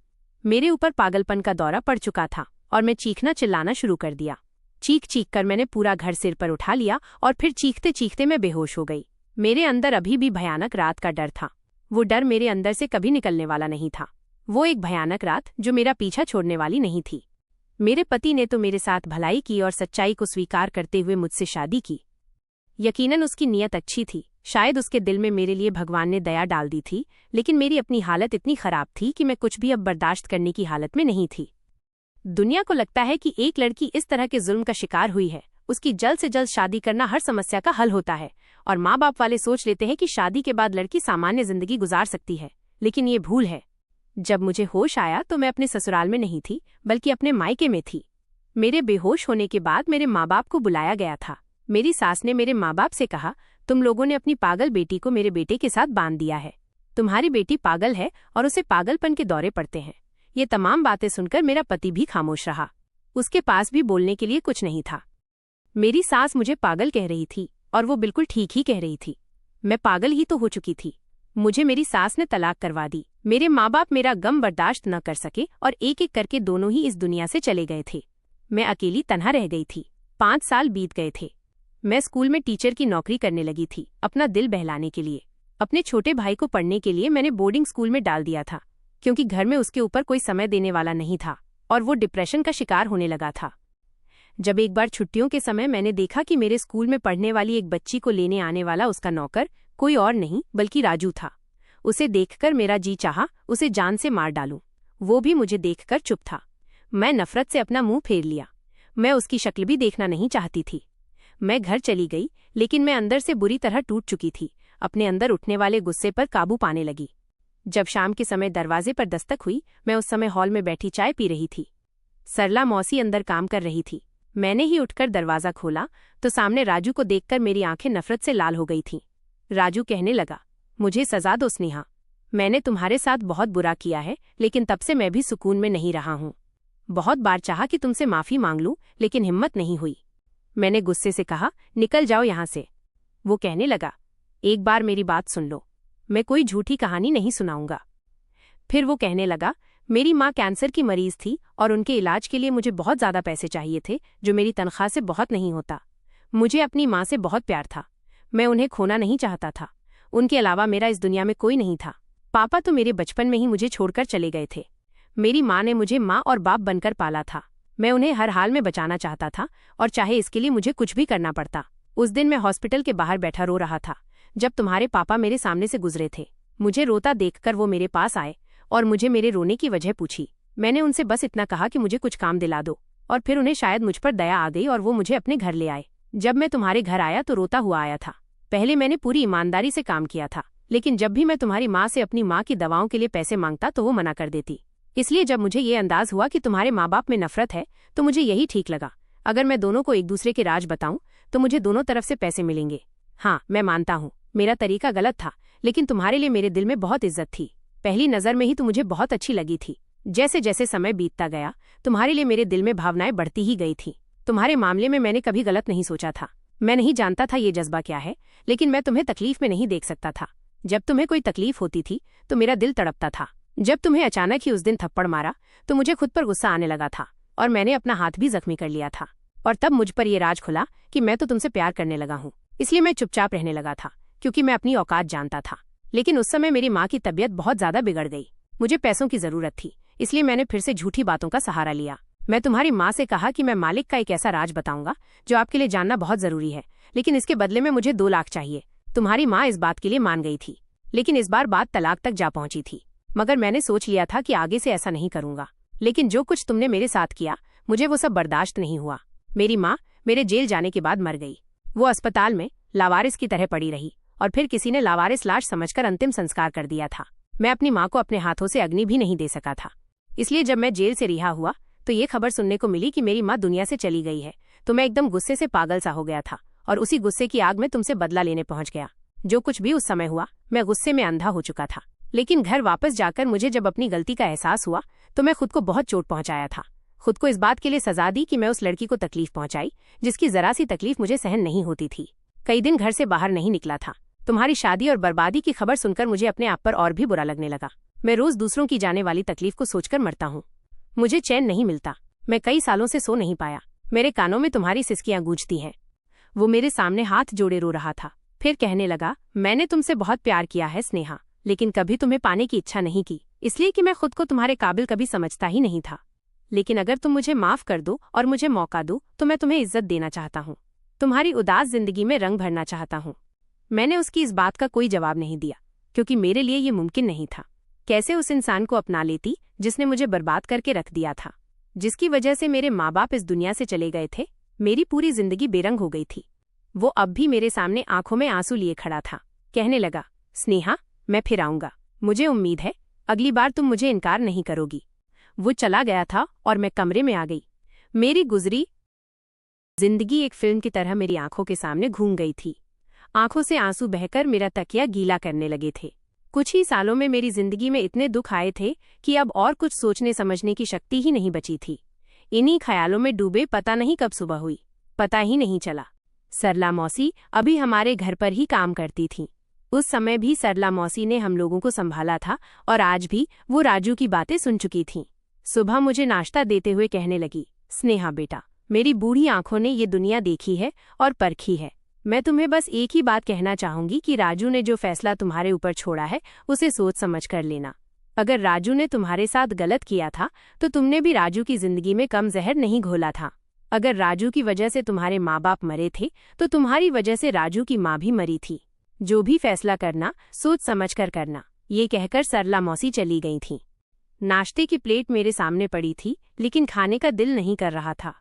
मेरे ऊपर पागलपन का दौरा पड़ चुका था और मैं चीखना चिल्लाना शुरू कर दिया। चीख चीख कर मैंने पूरा घर सिर पर उठा लिया और फिर चीखते चीखते मैं बेहोश हो गई। मेरे अंदर अभी भी भयानक रात का डर था। वो डर मेरे अंदर से कभी निकलने वाला नहीं था। वो एक भयानक रात जो मेरा पीछा छोड़ने वाली नहीं थी। मेरे पति ने तो मेरे साथ भलाई की और सच्चाई को स्वीकार करते हुए मुझसे शादी की। यकीनन उसकी नीयत अच्छी थी, शायद उसके दिल में मेरे लिए भगवान ने दया डाल दी थी, लेकिन मेरी अपनी हालत इतनी खराब थी कि मैं कुछ भी अब बर्दाश्त करने की हालत में नहीं थी। दुनिया को लगता है कि एक लड़की इस तरह के जुल्म का शिकार हुई है, उसकी जल्द से जल्द शादी करना हर समस्या का हल होता है, और माँ बाप वाले सोच लेते हैं कि शादी के बाद लड़की सामान्य जिंदगी गुजार सकती है। लेकिन ये भूल है। जब मुझे होश आया तो मैं अपने ससुराल में नहीं थी, बल्कि अपने मायके में थी। मेरे बेहोश होने के बाद मेरे माँ बाप को बुलाया गया था। मेरी सास ने मेरे माँ बाप से कहा, तुम लोगों ने अपनी पागल बेटी को मेरे बेटे के साथ बांध दिया है। तुम्हारी बेटी पागल है और उसे पागलपन के दौरे पड़ते हैं। ये तमाम बातें सुनकर मेरा पति भी खामोश रहा। उसके पास भी बोलने के लिए कुछ नहीं था। मेरी सास मुझे पागल कह रही थी और वो बिल्कुल ठीक ही कह रही थी। मैं पागल ही तो हो चुकी थी। मुझे मेरी सास ने तलाक करवा दी। मेरे माँ बाप मेरा गम बर्दाश्त न कर सके और एक एक करके दोनों ही इस दुनिया से चले गए थे। मैं अकेली तन्हा रह गई थी। 5 साल बीत गए थे। मैं स्कूल में टीचर की नौकरी करने लगी थी, अपना दिल बहलाने के लिए। अपने छोटे भाई को पढ़ने के लिए मैंने बोर्डिंग स्कूल में डाल दिया था, क्योंकि घर में उसके ऊपर कोई समय देने वाला नहीं था और वो डिप्रेशन का शिकार होने लगा था। जब एक बार छुट्टियों के समय मैंने देखा कि मेरे स्कूल में पढ़ने वाली एक बच्ची को लेने आने वाला उसका नौकर कोई और नहीं बल्कि राजू था। उसे देखकर मेरा जी चाहा उसे जान से मार डालूं। वो भी मुझे देखकर चुप था। मैं नफरत से अपना मुंह फेर लिया। मैं उसकी शक्ल भी देखना नहीं चाहती थी। मैं घर चली गई, लेकिन मैं अंदर से बुरी तरह टूट चुकी थी। अपने अंदर उठने वाले गुस्से पर काबू पाने लगी। जब शाम के समय दरवाजे पर दस्तक हुई, मैं उस समय हॉल में बैठी चाय पी रही थी। सरला मौसी अंदर काम कर रही थी। मैंने ही उठकर दरवाजा खोला तो सामने राजू को देखकर मेरी आंखें नफरत से लाल हो गई थीं। राजू कहने लगा, मुझे सजा दो स्नेहा। मैंने तुम्हारे साथ बहुत बुरा किया है, लेकिन तब से मैं भी सुकून में नहीं रहा हूँ। बहुत बार चाहा कि तुमसे माफी मांग लूं, लेकिन हिम्मत नहीं हुई। मैंने गुस्से से कहा, निकल जाओ यहाँ से। वो कहने लगा, एक बार मेरी बात सुन लो, मैं कोई झूठी कहानी नहीं सुनाऊंगा। फिर वो कहने लगा, मेरी माँ कैंसर की मरीज थी और उनके इलाज के लिए मुझे बहुत ज्यादा पैसे चाहिए थे, जो मेरी तनख्वाह से बहुत नहीं होता। मुझे अपनी माँ से बहुत प्यार था। मैं उन्हें खोना नहीं चाहता था। उनके अलावा मेरा इस दुनिया में कोई नहीं था। पापा तो मेरे बचपन में ही मुझे छोड़कर चले गए थे। मेरी माँ ने मुझे माँ और बाप बनकर पाला था। मैं उन्हें हर हाल में बचाना चाहता था, और चाहे इसके लिए मुझे कुछ भी करना पड़ता। उस दिन मैं हॉस्पिटल के बाहर बैठा रो रहा था, जब तुम्हारे पापा मेरे सामने से गुजरे थे। मुझे रोता देखकर वो मेरे पास आए और मुझे मेरे रोने की वजह पूछी। मैंने उनसे बस इतना कहा कि मुझे कुछ काम दिला दो, और फिर उन्हें शायद मुझ पर दया आ गई और वो मुझे अपने घर ले आए। जब मैं तुम्हारे घर आया तो रोता हुआ आया था। पहले मैंने पूरी ईमानदारी से काम किया था, लेकिन जब भी मैं तुम्हारी माँ से अपनी माँ की दवाओं के लिए पैसे मांगता तो वो मना कर देती। इसलिए जब मुझे ये अंदाज हुआ कि तुम्हारे माँ बाप में नफरत है, तो मुझे यही ठीक लगा। अगर मैं दोनों को एक दूसरे के राज बताऊं तो मुझे दोनों तरफ से पैसे मिलेंगे। हाँ, मैं मानता हूँ मेरा तरीका गलत था, लेकिन तुम्हारे लिए मेरे दिल में बहुत इज्जत थी। पहली नज़र में ही तुम मुझे बहुत अच्छी लगी थी। जैसे जैसे समय बीतता गया, तुम्हारे लिए मेरे दिल में भावनाएं बढ़ती ही गई थी। तुम्हारे मामले में मैंने कभी गलत नहीं सोचा था। मैं नहीं जानता था ये जज्बा क्या है, लेकिन मैं तुम्हें तकलीफ में नहीं देख सकता था। जब तुम्हें कोई तकलीफ होती थी तो मेरा दिल तड़पता था। जब तुम्हें अचानक ही उस दिन थप्पड़ मारा तो मुझे खुद पर गुस्सा आने लगा था, और मैंने अपना हाथ भी जख्मी कर लिया था। और तब मुझ पर यह राज खुला कि मैं तो तुमसे प्यार करने लगा हूँ। इसलिए मैं चुपचाप रहने लगा था, क्योंकि मैं अपनी औकात जानता था। लेकिन उस समय मेरी माँ की तबीयत बहुत ज्यादा बिगड़ गई। मुझे पैसों की जरूरत थी, इसलिए मैंने फिर से झूठी बातों का सहारा लिया। मैं तुम्हारी माँ से कहा कि मैं मालिक का एक ऐसा राज बताऊंगा जो आपके लिए जानना बहुत जरूरी है, लेकिन इसके बदले में मुझे 2 लाख चाहिए। तुम्हारी माँ इस बात के लिए मान गई थी, लेकिन इस बार बात तलाक तक जा पहुंची थी। मगर मैंने सोच लिया था कि आगे से ऐसा नहीं करूंगा। लेकिन जो कुछ तुमने मेरे साथ किया, मुझे वो सब बर्दाश्त नहीं हुआ। मेरी माँ मेरे जेल जाने के बाद मर गई। वो अस्पताल में लावारिस की तरह पड़ी रही, और फिर किसी ने लावारिस लाश समझकर अंतिम संस्कार कर दिया था। मैं अपनी माँ को अपने हाथों से अग्नि भी नहीं दे सका था। इसलिए जब मैं जेल से रिहा हुआ तो ये खबर सुनने को मिली कि मेरी माँ दुनिया से चली गई है, तो मैं एकदम गुस्से से पागल सा हो गया था, और उसी गुस्से की आग में तुमसे बदला लेने पहुंच गया। जो कुछ भी उस समय हुआ, मैं गुस्से में अंधा हो चुका था। लेकिन घर वापस जाकर मुझे जब अपनी गलती का एहसास हुआ तो मैं खुद को बहुत चोट पहुंचाया था। खुद को इस बात के लिए सजा दी कि मैं उस लड़की को तकलीफ पहुंचाई जिसकी जरा सी तकलीफ मुझे सहन नहीं होती थी। कई दिन घर से बाहर नहीं निकला था। तुम्हारी शादी और बर्बादी की खबर सुनकर मुझे अपने आप पर और भी बुरा लगने लगा। मैं रोज दूसरों की जाने वाली तकलीफ को सोचकर मरता हूँ। मुझे चैन नहीं मिलता। मैं कई सालों से सो नहीं पाया। मेरे कानों में तुम्हारी सिसकियां गूंजती हैं। वो मेरे सामने हाथ जोड़े रो रहा था। फिर कहने लगा, मैंने तुमसे बहुत प्यार किया है स्नेहा, लेकिन कभी तुम्हें पाने की इच्छा नहीं की, इसलिए कि मैं खुद को तुम्हारे काबिल कभी समझता ही नहीं था। लेकिन अगर तुम मुझे माफ कर दो और मुझे मौका दो तो मैं तुम्हें इज्जत देना चाहता हूँ, तुम्हारी उदास जिंदगी में रंग भरना चाहता हूँ। मैंने उसकी इस बात का कोई जवाब नहीं दिया, क्योंकि मेरे लिए ये मुमकिन नहीं था। कैसे उस इंसान को अपना लेती जिसने मुझे बर्बाद करके रख दिया था, जिसकी वजह से मेरे माँ बाप इस दुनिया से चले गए थे, मेरी पूरी जिंदगी बेरंग हो गई थी। वो अब भी मेरे सामने आंखों में आंसू लिए खड़ा था। कहने लगा, स्नेहा, मैं फिर आऊंगा, मुझे उम्मीद है अगली बार तुम मुझे इनकार नहीं करोगी। वो चला गया था और मैं कमरे में आ गई। मेरी गुजरी जिंदगी एक फिल्म की तरह मेरी आंखों के सामने घूम गई थी। आंखों से आंसू बहकर मेरा तकिया गीला करने लगे थे। कुछ ही सालों में मेरी जिंदगी में इतने दुख आए थे कि अब और कुछ सोचने समझने की शक्ति ही नहीं बची थी। इन्हीं ख्यालों में डूबे पता नहीं कब सुबह हुई, पता ही नहीं चला। सरला मौसी अभी हमारे घर पर ही काम करती थीं। उस समय भी सरला मौसी ने हम लोगों को संभाला था और आज भी वो राजू की बातें सुन चुकी थीं। सुबह मुझे नाश्ता देते हुए कहने लगी, स्नेहा बेटा, मेरी बूढ़ी आंखों ने ये दुनिया देखी है और परखी है। मैं तुम्हें बस एक ही बात कहना चाहूंगी कि राजू ने जो फैसला तुम्हारे ऊपर छोड़ा है उसे सोच समझ कर लेना। अगर राजू ने तुम्हारे साथ गलत किया था तो तुमने भी राजू की जिंदगी में कम जहर नहीं घोला था। अगर राजू की वजह से तुम्हारे माँ बाप मरे थे तो तुम्हारी वजह से राजू की माँ भी मरी थी। जो भी फैसला करना सोच समझ कर करना। ये कहकर सरला मौसी चली गई थीं। नाश्ते की प्लेट मेरे सामने पड़ी थी, लेकिन खाने का दिल नहीं कर रहा था।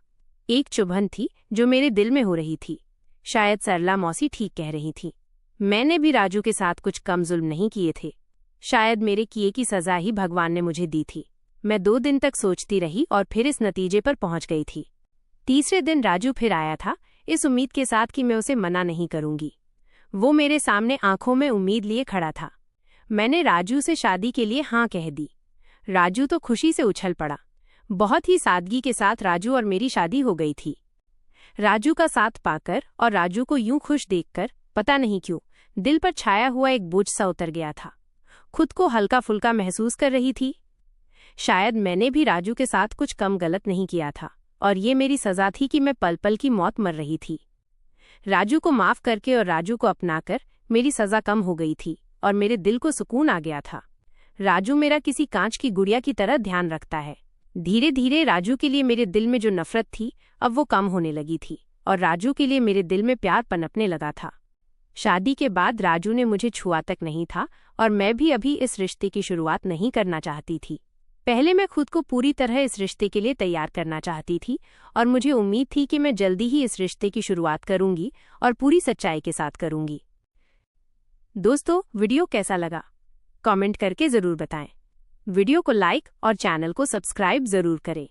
एक चुभन थी जो मेरे दिल में हो रही थी। शायद सरला मौसी ठीक कह रही थी। मैंने भी राजू के साथ कुछ कम जुल्म नहीं किए थे। शायद मेरे किए की सजा ही भगवान ने मुझे दी थी। मैं 2 दिन तक सोचती रही और फिर इस नतीजे पर पहुंच गई थी। तीसरे दिन राजू फिर आया था, इस उम्मीद के साथ कि मैं उसे मना नहीं करूंगी। वो मेरे सामने आंखों में उम्मीद लिए खड़ा था। मैंने राजू से शादी के लिए हाँ कह दी। राजू तो खुशी से उछल पड़ा। बहुत ही सादगी के साथ राजू और मेरी शादी हो गई थी। राजू का साथ पाकर और राजू को यूं खुश देखकर पता नहीं क्यों दिल पर छाया हुआ एक बोझ सा उतर गया था। खुद को हल्का फुल्का महसूस कर रही थी। शायद मैंने भी राजू के साथ कुछ कम गलत नहीं किया था और ये मेरी सजा थी कि मैं पल पल की मौत मर रही थी। राजू को माफ करके और राजू को अपनाकर मेरी सजा कम हो गई थी और मेरे दिल को सुकून आ गया था। राजू मेरा किसी कांच की गुड़िया की तरह ध्यान रखता है। धीरे धीरे राजू के लिए मेरे दिल में जो नफरत थी अब वो कम होने लगी थी और राजू के लिए मेरे दिल में प्यार पनपने लगा था। शादी के बाद राजू ने मुझे छुआ तक नहीं था और मैं भी अभी इस रिश्ते की शुरुआत नहीं करना चाहती थी। पहले मैं खुद को पूरी तरह इस रिश्ते के लिए तैयार करना चाहती थी और मुझे उम्मीद थी कि मैं जल्दी ही इस रिश्ते की शुरुआत करूंगी और पूरी सच्चाई के साथ करूंगी। दोस्तों, वीडियो कैसा लगा कमेंट करके जरूर बताएं। वीडियो को लाइक और चैनल को सब्सक्राइब जरूर करें।